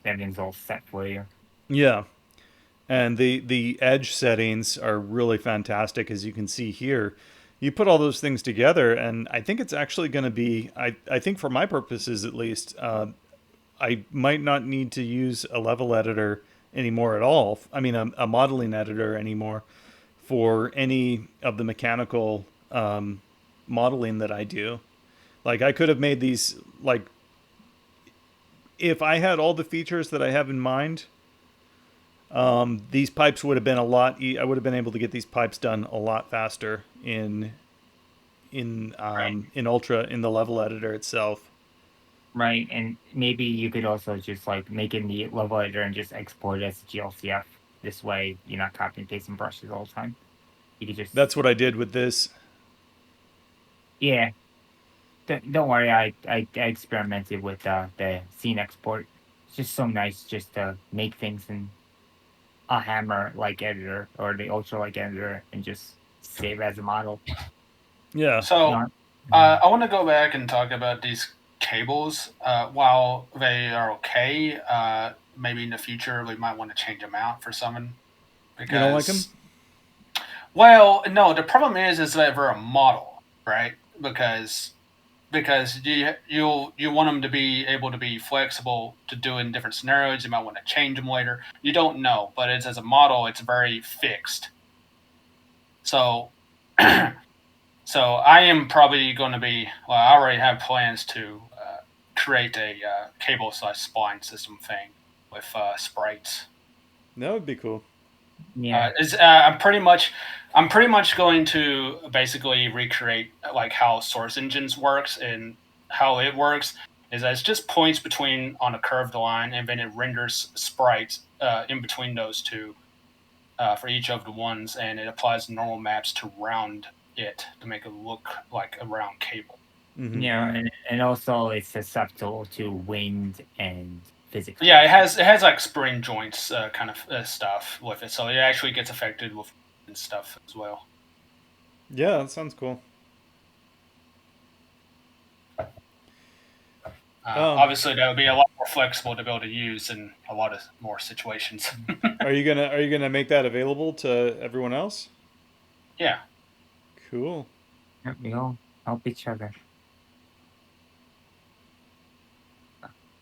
B: everything's all set for you.
A: Yeah, and the edge settings are really fantastic, as you can see here. You put all those things together, and I think it's actually going to be. I think for my purposes at least, I might not need to use a level editor anymore at all. I mean, a modeling editor anymore for any of the mechanical modeling that I do. Like, I could have made these, like, if I had all the features that I have in mind, these pipes would have been a lot. I would have been able to get these pipes done a lot faster
B: Right.
A: in Ultra in the level editor itself.
B: Right, and maybe you could also just like make it in the level editor and just export it as GLCF. This way, you're not copy and pasting brushes all the time. You could just,
A: That's what I did with this.
B: yeah. Don't worry, I experimented with the scene export. It's just so nice just to make things in a hammer like editor or the ultra like editor and just save as a model.
A: Yeah.
B: You
D: So
B: know,
D: I want to go back and talk about these cables. While they are okay, maybe in the future we might want to change them out for something
A: You don't like them?
D: because, well, no, the problem is that they're a model, right? Because because you want them to be able to be flexible to do in different scenarios. You might want to change them later. You don't know, but it's as a model, it's very fixed. So, so I am probably going to be. Well, I already have plans to create a cable/spline system thing with sprites.
A: That would be cool.
B: Yeah.
D: I'm pretty much going to basically recreate like how Source Engines works, and how it works is that it's just points between on a curved line, and then it renders sprites in between those two for each of the ones, and it applies normal maps to round it to make it look like a round cable.
A: Hmm.
B: Yeah, and also it's susceptible to wind and physics.
D: Yeah, it has like spring joints kind of stuff with it, so it actually gets affected with and stuff as well.
A: Yeah, that sounds cool. Um,
D: Obviously, that would be a lot more flexible to be able to use in a lot of more situations.
A: are you gonna make that available to everyone else?
D: Yeah.
A: Cool.
B: We all help each other.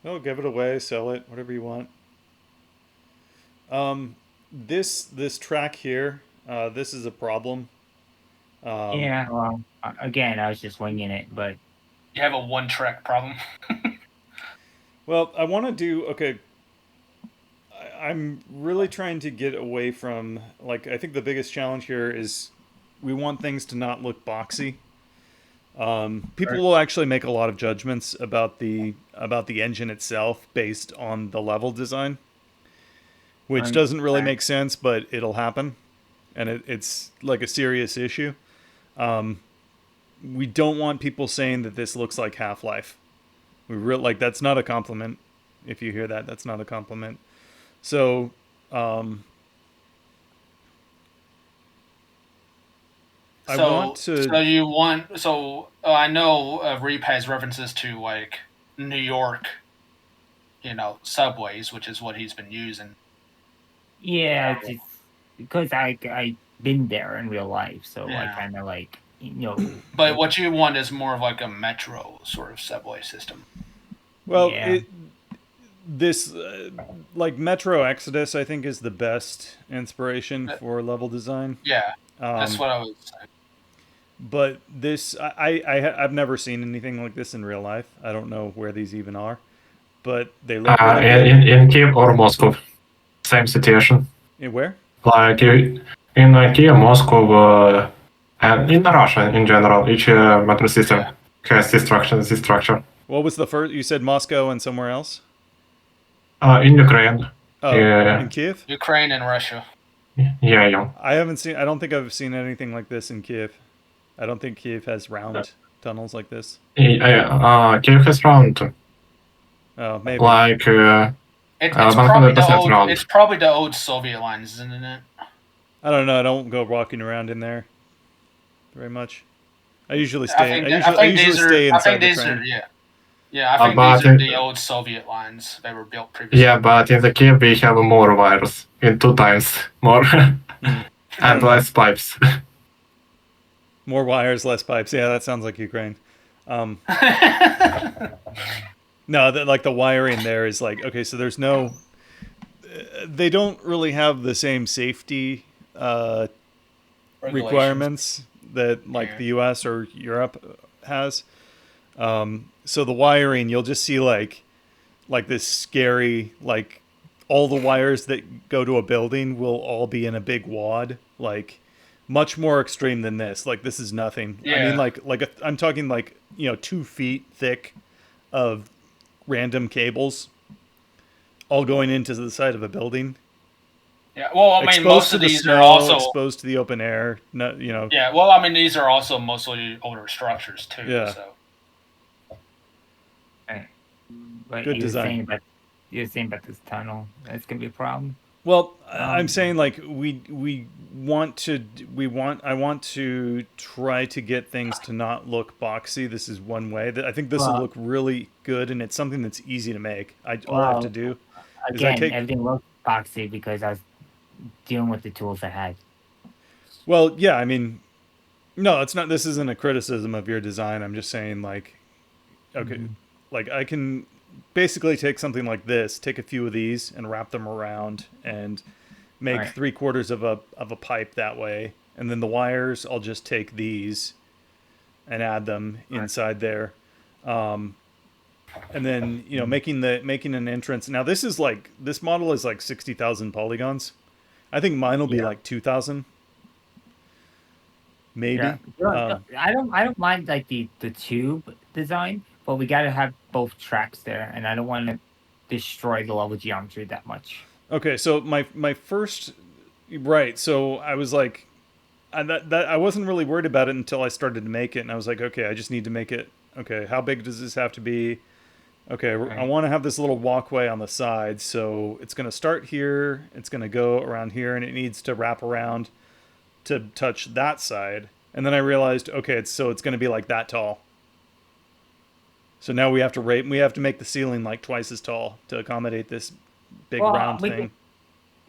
A: Oh, give it away, sell it, whatever you want. Um, this track here, this is a problem. Um,
B: Yeah, well, again, I was just winging it, but
D: You have a one-track problem.
A: well, I want to do okay. I'm really trying to get away from like I think the biggest challenge here is we want things to not look boxy. People will actually make a lot of judgments about the engine itself based on the level design, which
B: um,
A: doesn't really make sense, but it'll happen, and it's like a serious issue. We don't want people saying that this looks like Half-Life. Like that's not a compliment. If you hear that, that's not a compliment. So um, I want to.
D: I know Reap has references to like New York, subways, which is what he's been using.
B: yeah, just because I been there in real life, so I
D: Yeah.
B: kind of like
D: But what you want is more of like a metro sort of subway system.
A: Well,
B: yeah.
A: it this like Metro Exodus, I think, is the best inspiration for level design.
D: Yeah, that's
A: Um,
D: what I was saying.
A: but this, I've never seen anything like this in real life. I don't know where these even are, but they look really good.
E: In Kiev or Moscow, same situation.
A: Where?
E: Like in Kiev, Moscow, and in Russia in general, each metro system
D: Yeah.
E: has this structure.
A: What was the first? You said Moscow and somewhere else.
E: In Ukraine,
A: Oh, in Kiev.
D: Ukraine and Russia.
E: yeah.
A: I haven't seen. I don't think I've seen anything like this in Kiev. I don't think Kiev has round tunnels like this.
E: Kiev has round,
A: Oh, maybe.
E: like
D: It's
E: 100% round.
D: It's probably the old Soviet lines, isn't it?
A: I don't know. I don't go walking around in there very much. I usually
D: I
A: stay.
D: think
A: I
D: that-
A: usually, I usually stay
D: I
A: inside
D: think
A: the
D: these
A: train.
D: are yeah. I think
E: But
D: these are the old Soviet lines that were built previously.
E: yeah, but in the Kiev we have more wires, in 2 times more, and less pipes.
A: More wires, less pipes. Yeah, that sounds like Ukraine. No, like the wiring there is like okay. So there's no. They don't really have the same safety requirements that like the U.S. or Europe has. So the wiring, you'll just see like this scary like all the wires that go to a building will all be in a big wad, like much more extreme than this. Like this is nothing. I mean,
D: Yeah.
A: I'm talking like 2 feet thick of random cables, all going into the side of a building.
D: Yeah. Well, I mean,
A: Exposed
D: most
A: to
D: of
A: the
D: these
A: snow,
D: are also.
A: exposed to the open air. No,
D: Yeah. Well, I mean, these are also mostly older structures too.
A: Yeah.
D: So.
B: But
A: Good
B: you were
A: design.
B: saying about this tunnel. That's gonna be a problem.
A: Well, I'm saying like we want to I want to try to get things to not look boxy. This is one way that I think this will
B: Well-
A: look really good, and it's something that's easy to make. All I have to do is I
B: Again,
A: take.
B: everything looked boxy because I was dealing with the tools I had.
A: Well, yeah, I mean, no, it's not. This isn't a criticism of your design. I'm just saying like okay, like I can basically take something like this, take a few of these and wrap them around and make
B: Right.
A: 3/4 of a pipe that way. And then the wires, I'll just take these and add them
B: Right.
A: inside there. And then, making an entrance. Now this model is like 60,000 polygons. I think mine will be
B: Yeah.
A: like 2,000
B: Yeah.
A: maybe.
B: I don't mind like the tube design, but we gotta have both tracks there, and I don't want to destroy the level geometry that much.
A: Okay, so my first right, so I was like that I wasn't really worried about it until I started to make it, and I was like, okay, I just need to make it. Okay, how big does this have to be? Okay, I
B: Right.
A: want to have this little walkway on the side, so it's going to start here, it's going to go around here, and it needs to wrap around to touch that side. And then I realized, okay, it's going to be like that tall. So now we have to make the ceiling like twice as tall to accommodate this big
B: Well,
A: round thing.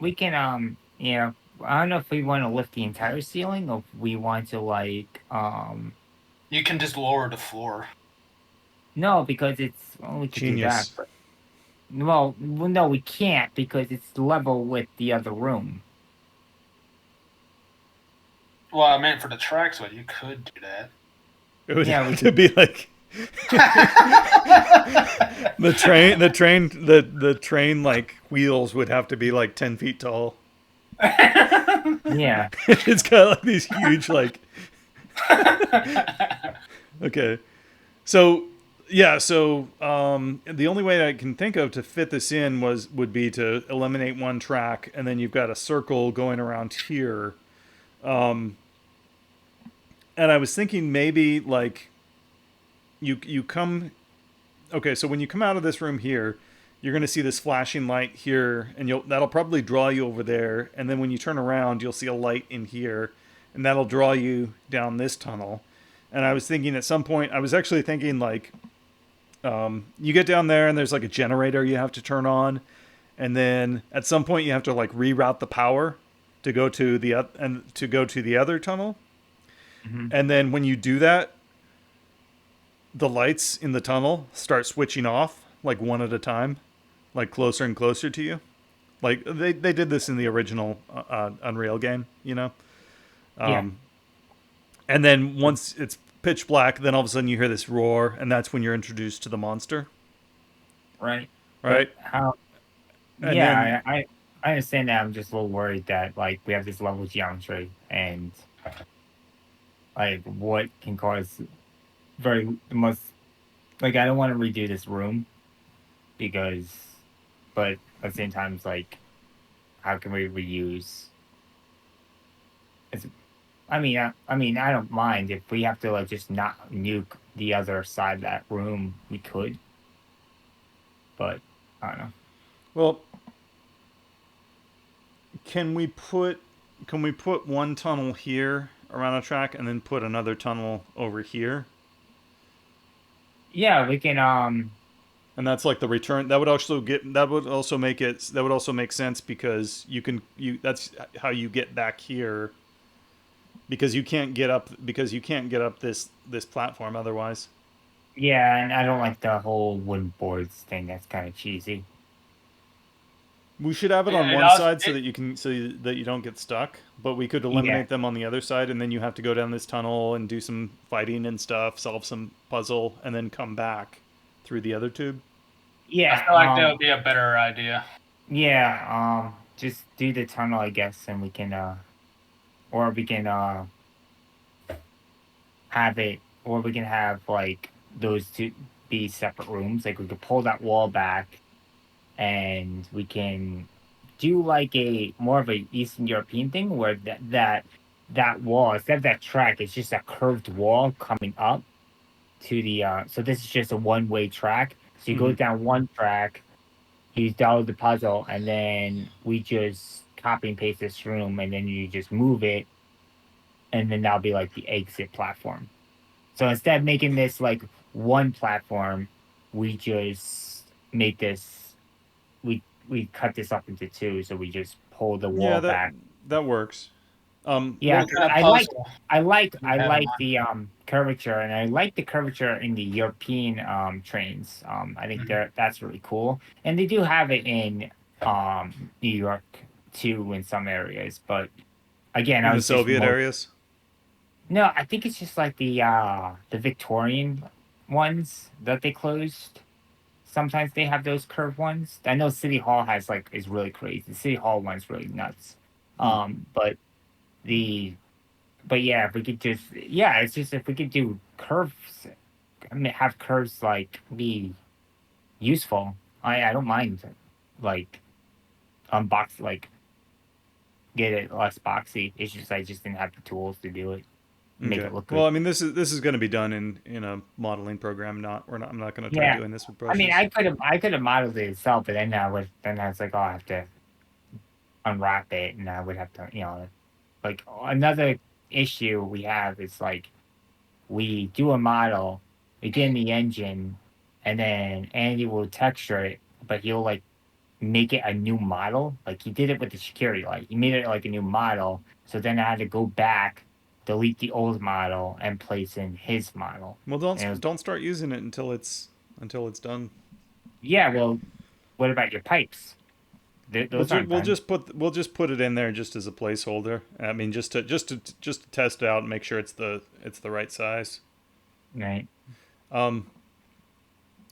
B: we can I don't know if we want to lift the entire ceiling or if we want to like
D: You can just lower the floor.
B: no, because it's well, we could do that,
A: Genius.
B: but well, no, we can't because it's level with the other room.
D: Well, I meant for the tracks, but you could do that.
A: It would
B: Yeah, we
A: have to
B: could.
A: be like the train like wheels would have to be like 10 feet tall.
B: Yeah,
A: It's got like these huge like okay. So yeah, so the only way I can think of to fit this in would be to eliminate one track, and then you've got a circle going around here. And I was thinking maybe like you come okay, so when you come out of this room here, you're going to see this flashing light here, and that'll probably draw you over there. And then when you turn around, you'll see a light in here, and that'll draw you down this tunnel. And I was thinking at some point, I was actually thinking like, you get down there and there's like a generator you have to turn on, and then at some point you have to like reroute the power to go to the other tunnel.
B: hmm
A: And then when you do that, the lights in the tunnel start switching off like one at a time, like closer and closer to you. Like they did this in the original Unreal game, you know.
B: yeah,
A: And then once it's pitch black, then all of a sudden you hear this roar, and that's when you're introduced to the monster,
B: right. But
A: right?
B: how?
A: And then
B: Yeah, I understand that. I'm just a little worried that like we have this level geometry and like what can cause very the most like I don't want to redo this room because, but at the same time, it's like how can we reuse? It's, I don't mind if we have to like just not nuke the other side of that room. We could, but I don't know.
A: well, can we put one tunnel here around a track, and then put another tunnel over here?
B: Yeah, we can.
A: And that's like the return. That would also make sense because you that's how you get back here, because you can't get up this platform otherwise.
B: Yeah, and I don't like the whole wooden boards thing. That's kind of cheesy.
A: We should have it on
D: Yeah,
A: one side so that you don't get stuck, but we could
B: Yeah,
A: eliminate them on the other side, and then you have to go down this tunnel and do some fighting and stuff, solve some puzzle, and then come back through the other tube.
D: I
B: yeah,
D: feel like that would be a better idea.
B: yeah. Just do the tunnel, I guess, and we can, or we can, have it, or we can have like those two be separate rooms. Like we could pull that wall back, and we can do like a more of a Eastern European thing where that wall instead of that track, it's just a curved wall coming up to the. So this is just a one-way track. So you go
A: Mm-hmm.
B: down one track, you download the puzzle, and then we just copy and paste this room, and then you just move it, and then that'll be like the exit platform. So instead of making this like one platform, we just make this we cut this up into two. So we just pull the
A: Yeah,
B: wall back.
A: that works.
B: Yeah,
A: Well,
B: 'cause
D: Kind of
B: I like
D: puzzle.
B: I like
D: you
B: I
D: have in
B: like
D: mind.
B: the curvature, and I like the curvature in the European trains. I think
D: Mhm.
B: that's really cool, and they do have it in New York too in some areas. But again,
A: in
B: I
A: the
B: was just
A: Soviet
B: more
A: areas.
B: no. I think it's just like the Victorian ones that they closed. Sometimes they have those curved ones. I know City Hall has like is really crazy. The City Hall one's really nuts.
A: Hmm.
B: But the but yeah, if we could just yeah, it's just if we could do curves, I mean, have curves like be useful. I don't mind like unbox like get it less boxy. It's just I just didn't have the tools to do it, make
A: Okay.
B: it look
A: Well,
B: good.
A: I mean, this is going to be done in a modeling program. Not we're not. I'm not going to try
B: Yeah,
A: doing this with
B: I mean,
A: brushes.
B: I could have modeled it itself, but then I was like, oh, I have to unwrap it, and I would have to like another issue we have is like we do a model, we get in the engine, and then Andy will texture it, but he'll like make it a new model. Like he did it with the security light. He made it like a new model. So then I had to go back, delete the old model, and place in his model.
A: Well,
B: And it was
A: don't start using it until it's done.
B: yeah. Well, what about your pipes? Those aren't done.
A: We'll just put it in there just as a placeholder. I mean, just to test it out and make sure it's the right size.
B: Right.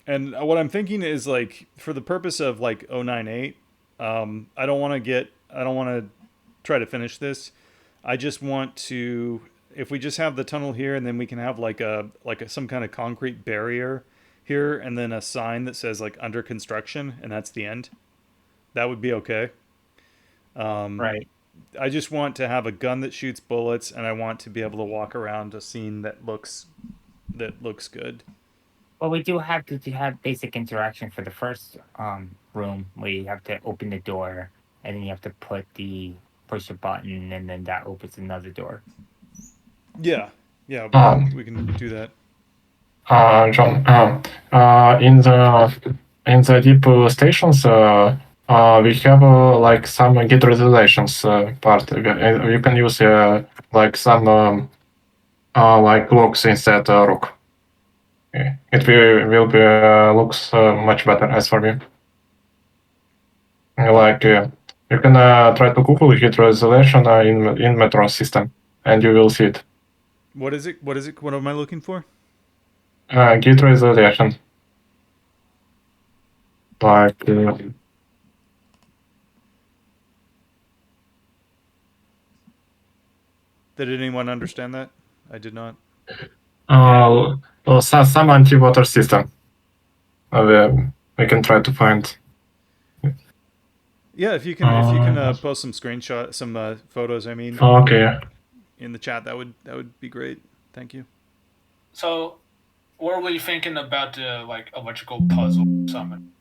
A: And what I'm thinking is like for the purpose of like 098, I don't want to try to finish this. I just want to if we just have the tunnel here and then we can have some kind of concrete barrier here and then a sign that says like under construction and that's the end. That would be okay.
B: Right.
A: I just want to have a gun that shoots bullets and I want to be able to walk around a scene that looks good.
B: Well, we do have to have basic interaction for the first room where you have to open the door and then you have to push a button and then that opens another door.
A: Yeah. Yeah, we
E: Uh,
A: can we can do that.
E: John, in the deep stations, we have like some git resolutions part. You can use like some like logs instead rook. It will be looks much better as for me. Like you can try to Google git resolution in Metro system, and you will see it.
A: What is it? What is it? What am I looking for?
E: Git resolution, like.
A: Did anyone understand that? I did not.
E: Some anti-water system. We can try to find.
A: Yeah, if you can
E: Uh,
A: post some photos. I mean,
E: okay.
A: in the chat, that would be great. Thank you.
D: So, what were you thinking about the like electrical puzzle summon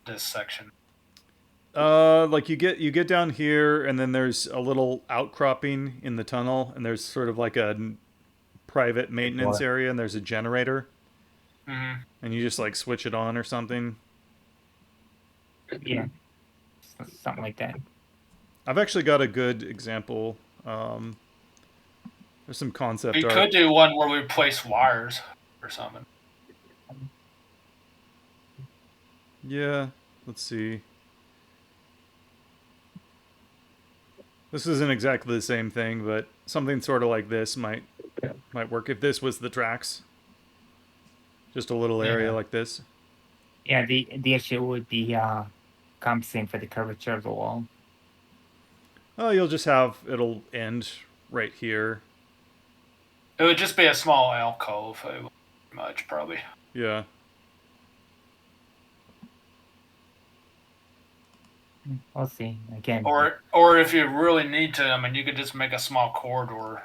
D: this section?
A: Like you get down here, and then there's a little outcropping in the tunnel, and there's sort of like a private maintenance
B: Door.
A: area, and there's a generator,
D: Mm-hmm.
A: and you just like switch it on or something.
B: Yeah. Something like that.
A: I've actually got a good example. There's some concept
D: We
A: art.
D: could do one where we place wires or something.
A: Yeah, let's see. This isn't exactly the same thing, but something sort of like this might work if this was the tracks. Just a little area
D: Yeah.
A: like this.
B: Yeah, the issue would be compensating for the curvature of the wall.
A: Oh, you'll just have it'll end right here.
D: It would just be a small alcove, much probably.
A: Yeah.
B: We'll see. Again,
D: Or if you really need to, I mean, you could just make a small corridor.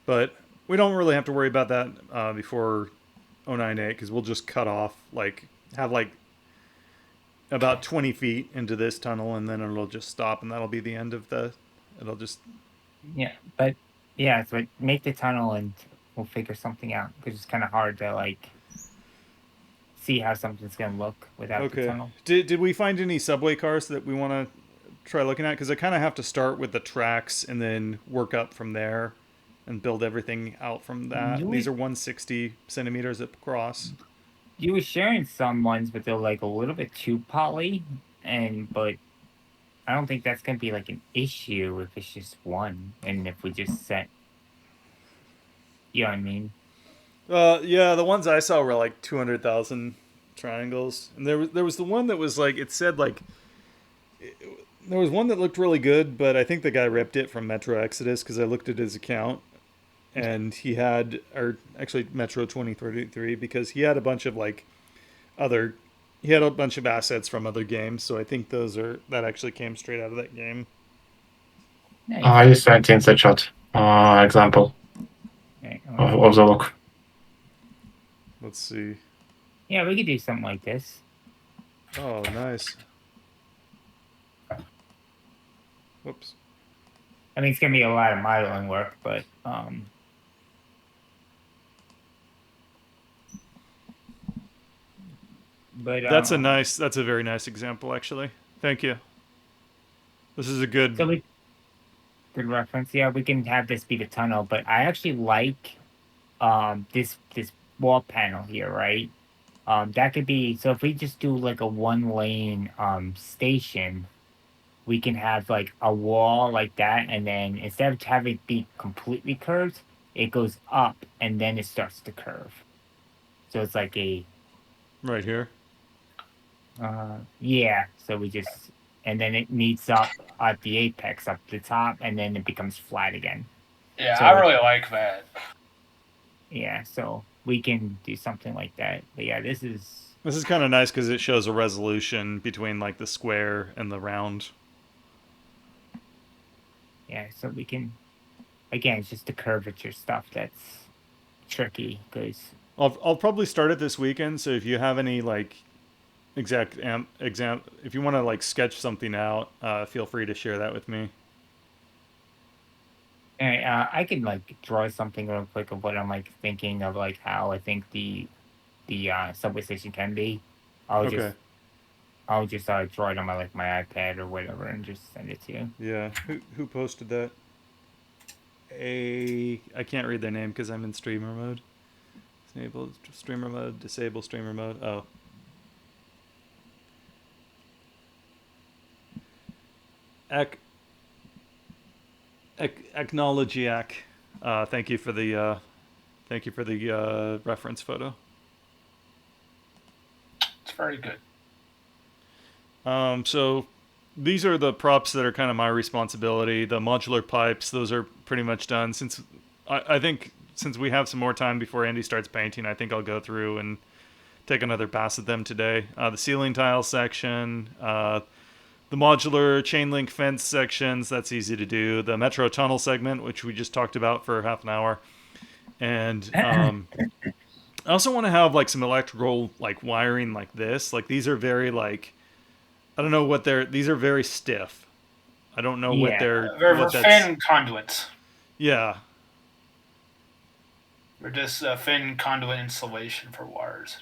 A: But we don't really have to worry about that before 098 because we'll just cut off have about 20 feet into this tunnel and then it'll just stop and that'll be the end of the. It'll just.
B: yeah, but yeah, so make the tunnel and we'll figure something out because it's kind of hard to like see how something's gonna look without the
A: Okay.
B: tunnel.
A: Did we find any subway cars that we want to try looking at? Because I kind of have to start with the tracks and then work up from there and build everything out from that.
B: You
A: These
B: were,
A: are 160 centimeters across.
B: you were sharing some ones, but they're like a little bit too poly, but I don't think that's gonna be like an issue if it's just one, and if we just set, you know what I mean?
A: Yeah, the ones I saw were like 200,000 triangles, and there was the one that was like it said like there was one that looked really good, but I think the guy ripped it from Metro Exodus because I looked at his account and he had, or actually Metro 2033, because he had a bunch of like other, he had a bunch of assets from other games. So I think that actually came straight out of that game.
B: Nice.
E: I sent in the chat example
B: Right,
E: of the look.
A: Let's see.
B: yeah, we could do something like this.
A: Oh, nice. Whoops.
B: I mean, it's gonna be a lot of modeling work, but
A: That's a very nice example, actually. Thank you. This is a good.
B: so we good reference. Yeah, we can have this be the tunnel, but I actually like this wall panel here, right? That could be, so if we just do like a one lane station, we can have like a wall like that, and then instead of having it be completely curved, it goes up and then it starts to curve. So it's like a
A: Right here.
B: yeah. So we just, and then it meets up at the apex up the top, and then it becomes flat again.
D: Yeah,
B: So
D: I really like that.
B: Yeah, so we can do something like that. But yeah, this is
A: kind of nice because it shows a resolution between like the square and the round.
B: yeah. So we can, again, it's just the curvature stuff that's tricky because
A: I'll probably start it this weekend. So if you have any like if you want to like sketch something out, feel free to share that with me.
B: I can like draw something real quick of what I'm like thinking of, like how I think the subway station can be. I'll just
A: Okay.
B: I'll just draw it on my iPad or whatever and just send it to you.
A: Yeah. Who posted that? I can't read their name because I'm in streamer mode. Enable streamer mode. Disable streamer mode. Oh. Acknowledgiac. Thank you for the reference photo.
D: It's very good.
A: So these are the props that are kind of my responsibility. The modular pipes, those are pretty much done. Since I think since we have some more time before Andy starts painting, I think I'll go through and take another pass at them today. The ceiling tile section, the modular chain link fence sections, that's easy to do. The metro tunnel segment, which we just talked about for half an hour. And I also want to have like some electrical like wiring like this. Like these are very like, I don't know what these are very stiff. I don't know what
B: Yeah.
D: They're thin conduits.
A: Yeah.
D: They're just thin conduit insulation for wires.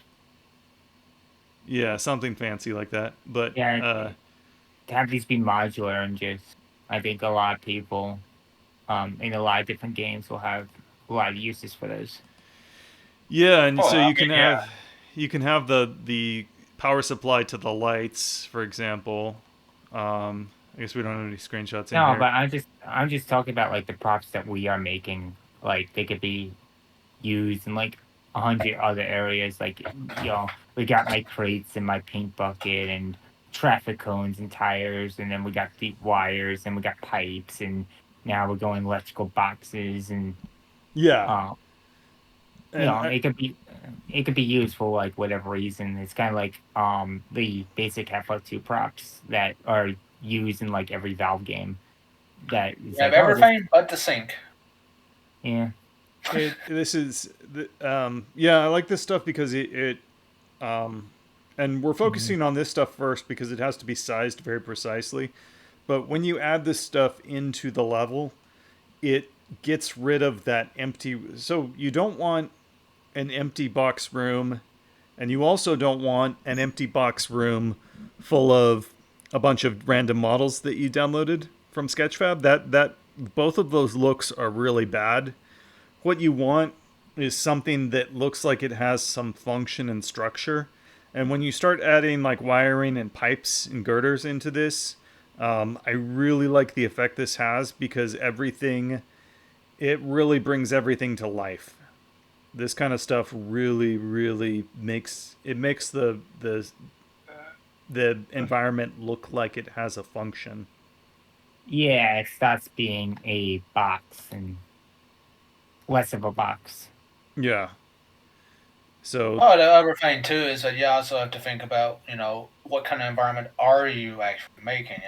A: Yeah, something fancy like that. But
B: Yeah, to have these be modular and just, I think a lot of people in a lot of different games will have a lot of uses for those.
A: yeah, and so you can
D: yeah.
A: have the power supply to the lights, for example. I guess we don't have any screenshots in
B: No,
A: here.
B: but I'm just talking about like the props that we are making. Like they could be used in like 100 other areas. Like we got my crates and my paint bucket and traffic cones and tires, and then we got deep wires and we got pipes, and now we're going electrical boxes and
A: Yeah.
B: uh,
A: And
B: it could be used for like whatever reason. It's kind of like the basic Half-Life 2 props that are used in like every Valve game. That is
D: You have
B: like, oh,
D: everything but the sink.
B: yeah.
A: this is yeah, I like this stuff because and we're focusing on this stuff first because it has to be sized very precisely. But when you add this stuff into the level, it gets rid of that empty. So you don't want an empty box room And you also don't want an empty box room full of a bunch of random models that you downloaded from Sketchfab. That both of those looks are really bad. What you want is something that looks like it has some function and structure. And when you start adding like wiring and pipes and girders into this, I really like the effect this has because it really brings everything to life. This kind of stuff really makes the environment look like it has a function.
B: Yeah, it starts being a box and less of a box.
A: Yeah. So
D: Oh, the other thing too is that you also have to think about, what kind of environment are you actually making.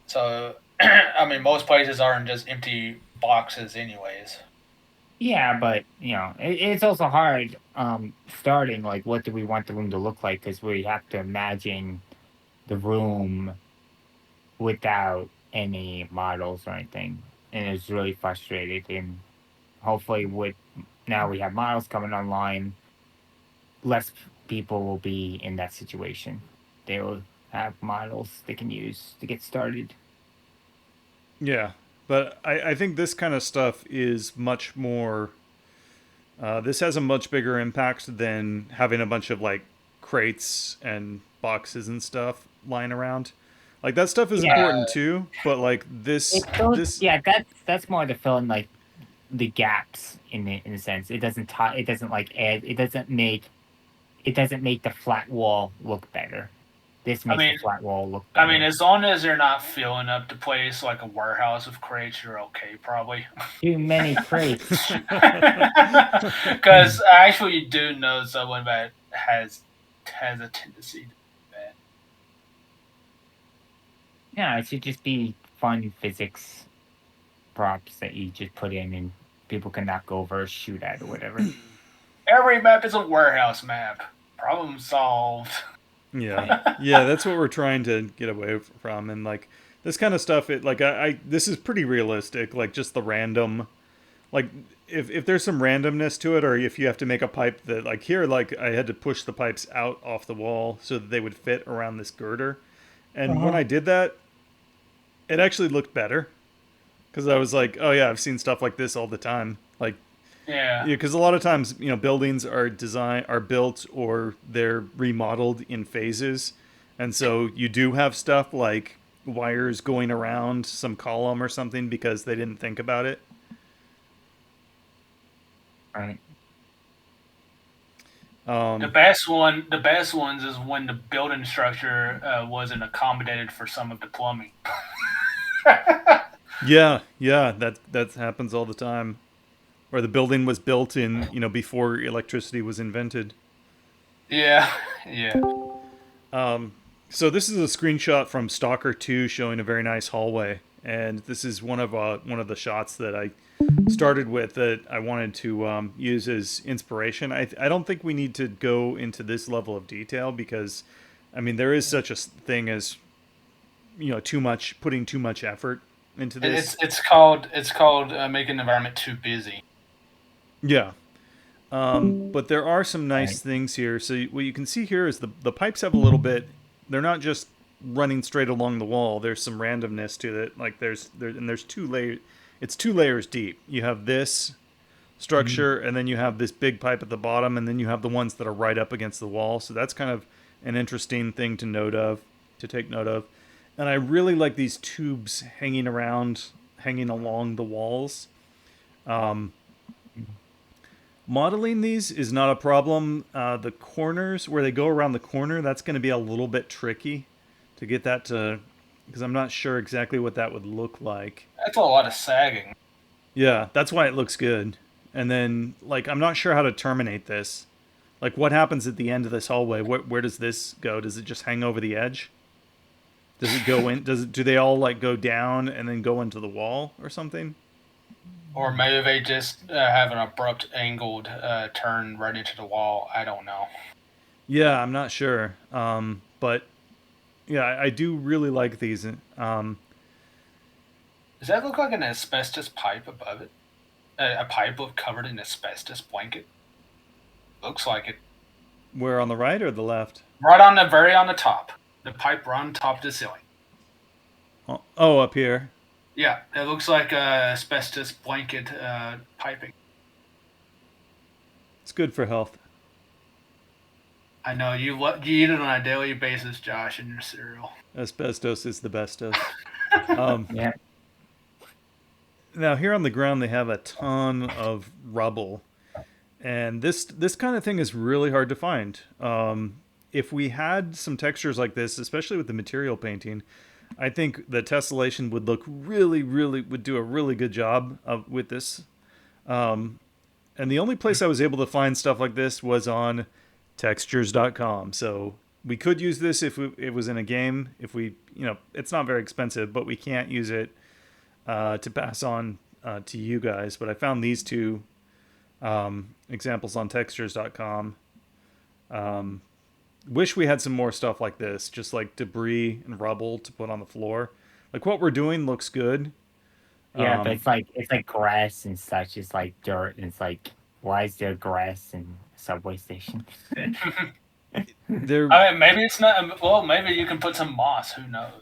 D: So, I mean, most places aren't just empty boxes, anyways.
B: Yeah, but it's also hard starting like what do we want the room to look like because we have to imagine the room without any models or anything, and it's really frustrating. And hopefully, with now we have models coming online, less people will be in that situation. They will have models they can use to get started.
A: yeah, but I think this kind of stuff is much more. This has a much bigger impact than having a bunch of like crates and boxes and stuff lying around. Like that stuff is
B: Yeah,
A: important too, but like
B: it
A: this
B: those
A: this
B: yeah that's more to fill in like the gaps in a sense. It doesn't it doesn't like add it doesn't make the flat wall look better. This
D: I
B: makes the
D: mean,
B: flat wall look
D: I mean,
B: better.
D: as long as you're not filling up the place like a warehouse of crates, you're okay, probably.
B: Too many crates.
D: Because I actually do know someone that has a tendency to do that.
B: Yeah, it should just be fun physics props that you just put in and people can knock over, shoot at, or whatever.
D: Every map is a warehouse map. Problem solved.
A: Yeah, yeah, that's what we're trying to get away from, and like this kind of stuff. It like I this is pretty realistic. Like just the random, like if there's some randomness to it, or if you have to make a pipe that like here, like I had to push the pipes out off the wall so that they would fit around this girder, and when I did that, it actually looked better because I was like, oh yeah, I've seen stuff like this all the time, like.
D: Yeah.
A: Yeah, because a lot of times, buildings are built or they're remodeled in phases, and so you do have stuff like wires going around some column or something because they didn't think about it.
B: Right.
D: The best ones is when the building structure wasn't accommodated for some of the plumbing.
A: Yeah, yeah, that happens all the time. Or the building was built in before electricity was invented.
D: Yeah, yeah.
A: So this is a screenshot from Stalker 2 showing a very nice hallway, and this is one of the shots that I started with that I wanted to use as inspiration. I don't think we need to go into this level of detail because, I mean, there is such a thing as putting too much effort into this.
D: It's called making the environment too busy.
A: Yeah. But there are some nice
B: Right.
A: things here. So what you can see here is the pipes have a little bit. They're not just running straight along the wall. There's some randomness to it. Like there's two layers. It's 2 layers deep. You have this
B: Mhm.
A: structure, and then you have this big pipe at the bottom, and then you have the ones that are right up against the wall. So that's kind of an interesting thing to take note of. And I really like these tubes hanging along the walls. Modeling these is not a problem. The corners, where they go around the corner, that's going to be a little bit tricky to get that to, because I'm not sure exactly what that would look like.
D: That's a lot of sagging.
A: Yeah, that's why it looks good. And then, like, I'm not sure how to terminate this. Like, what happens at the end of this hallway? Where does this go? Does it just hang over the edge? Does it go in? Do they all like go down and then go into the wall or something?
D: Or maybe they just have an abrupt angled turn right into the wall. I don't know.
A: Yeah, I'm not sure. But yeah, I do really like these.
D: Does that look like an asbestos pipe above it? A pipe covered in asbestos blanket? Looks like it.
A: Where, on the right or the left?
D: Right on the top. The pipe right on top of the ceiling.
A: Oh, up here.
D: Yeah, it looks like asbestos blanket piping.
A: It's good for health.
D: I know you eat it on a daily basis, Josh, in your cereal.
A: Asbestos is the bestest.
B: Yeah.
A: Now, here on the ground, they have a ton of rubble. And this kind of thing is really hard to find. If we had some textures like this, especially with the material painting, I think the tessellation would look would do a really good job with this. And the only place I was able to find stuff like this was on textures.com. So we could use this if it was in a game. If we, it's not very expensive, but we can't use it to pass on to you guys. But I found these two examples on textures.com. Wish we had some more stuff like this, just like debris and rubble to put on the floor. Like what we're doing looks good.
B: Yeah, but it's like grass and such. It's like dirt, and it's like, why is there grass in a subway station?
A: There,
D: I mean, maybe it's not. Well, maybe you can put some moss. Who knows?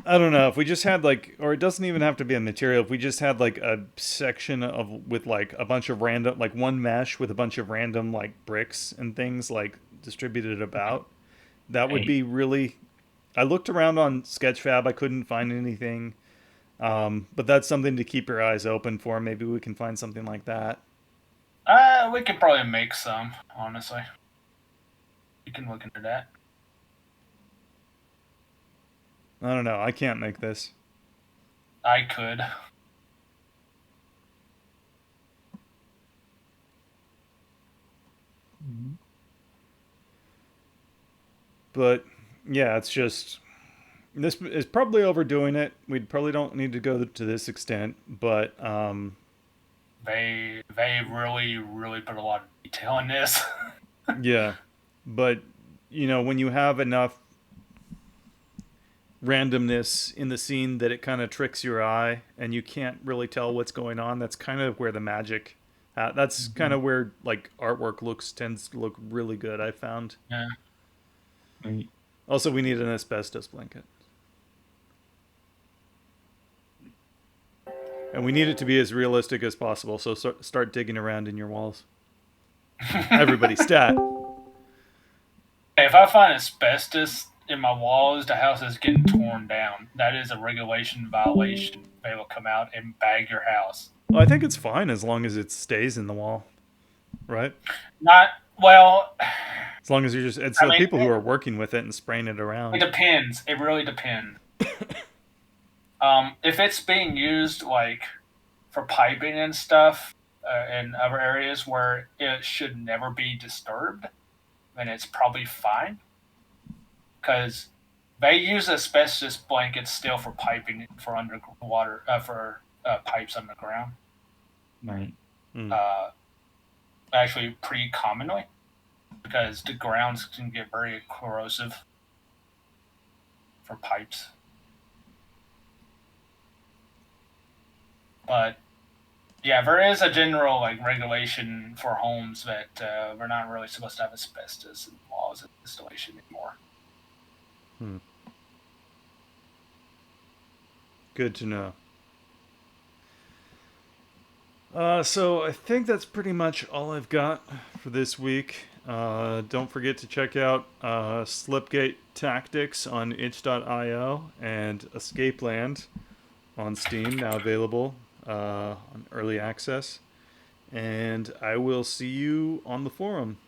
A: I don't know if we just had like, or it doesn't even have to be a material. If we just had like a section with like a bunch of random, like one mesh with a bunch of random like bricks and things like distributed about, that would
B: Right.
A: be really. I looked around on Sketchfab. I couldn't find anything. But that's something to keep your eyes open for. Maybe we can find something like that.
D: We could probably make some. Honestly, you can look into that.
A: I don't know. I can't make this.
D: I could.
A: But yeah, it's just this is probably overdoing it. We probably don't need to go to this extent, but
D: They really put a lot of detail in this.
A: yeah. But when you have enough randomness in the scene that it kind of tricks your eye and you can't really tell what's going on, that's kind of where the magic that's kind of where like artwork tends to look really good, I found.
D: Yeah.
B: Right.
A: Also, we need an asbestos blanket. And we need it to be as realistic as possible, so start digging around in your walls. Everybody, stat.
D: If I find asbestos in my walls, the house is getting torn down. That is a regulation violation. They will come out and bag your house.
A: Well, I think it's fine as long as it stays in the wall, right?
D: Not well.
A: As long as it's
D: I
A: the
D: mean,
A: people who are working with it and spraying it
D: It
A: around.
D: depends. It really depends. If it's being used like for piping and stuff in other areas where it should never be disturbed, then it's probably fine. Because they use asbestos blankets still for piping for underwater for pipes underground.
B: Right.
D: Actually, pretty commonly because the grounds can get very corrosive for pipes. But yeah, there is a general like regulation for homes that we're not really supposed to have asbestos in walls of installation anymore.
A: Good to know. So I think that's pretty much all I've got for this week. Don't forget to check out Slipgate Tactics on itch.io and Escapeland on Steam, now available on early access. And I will see you on the forum.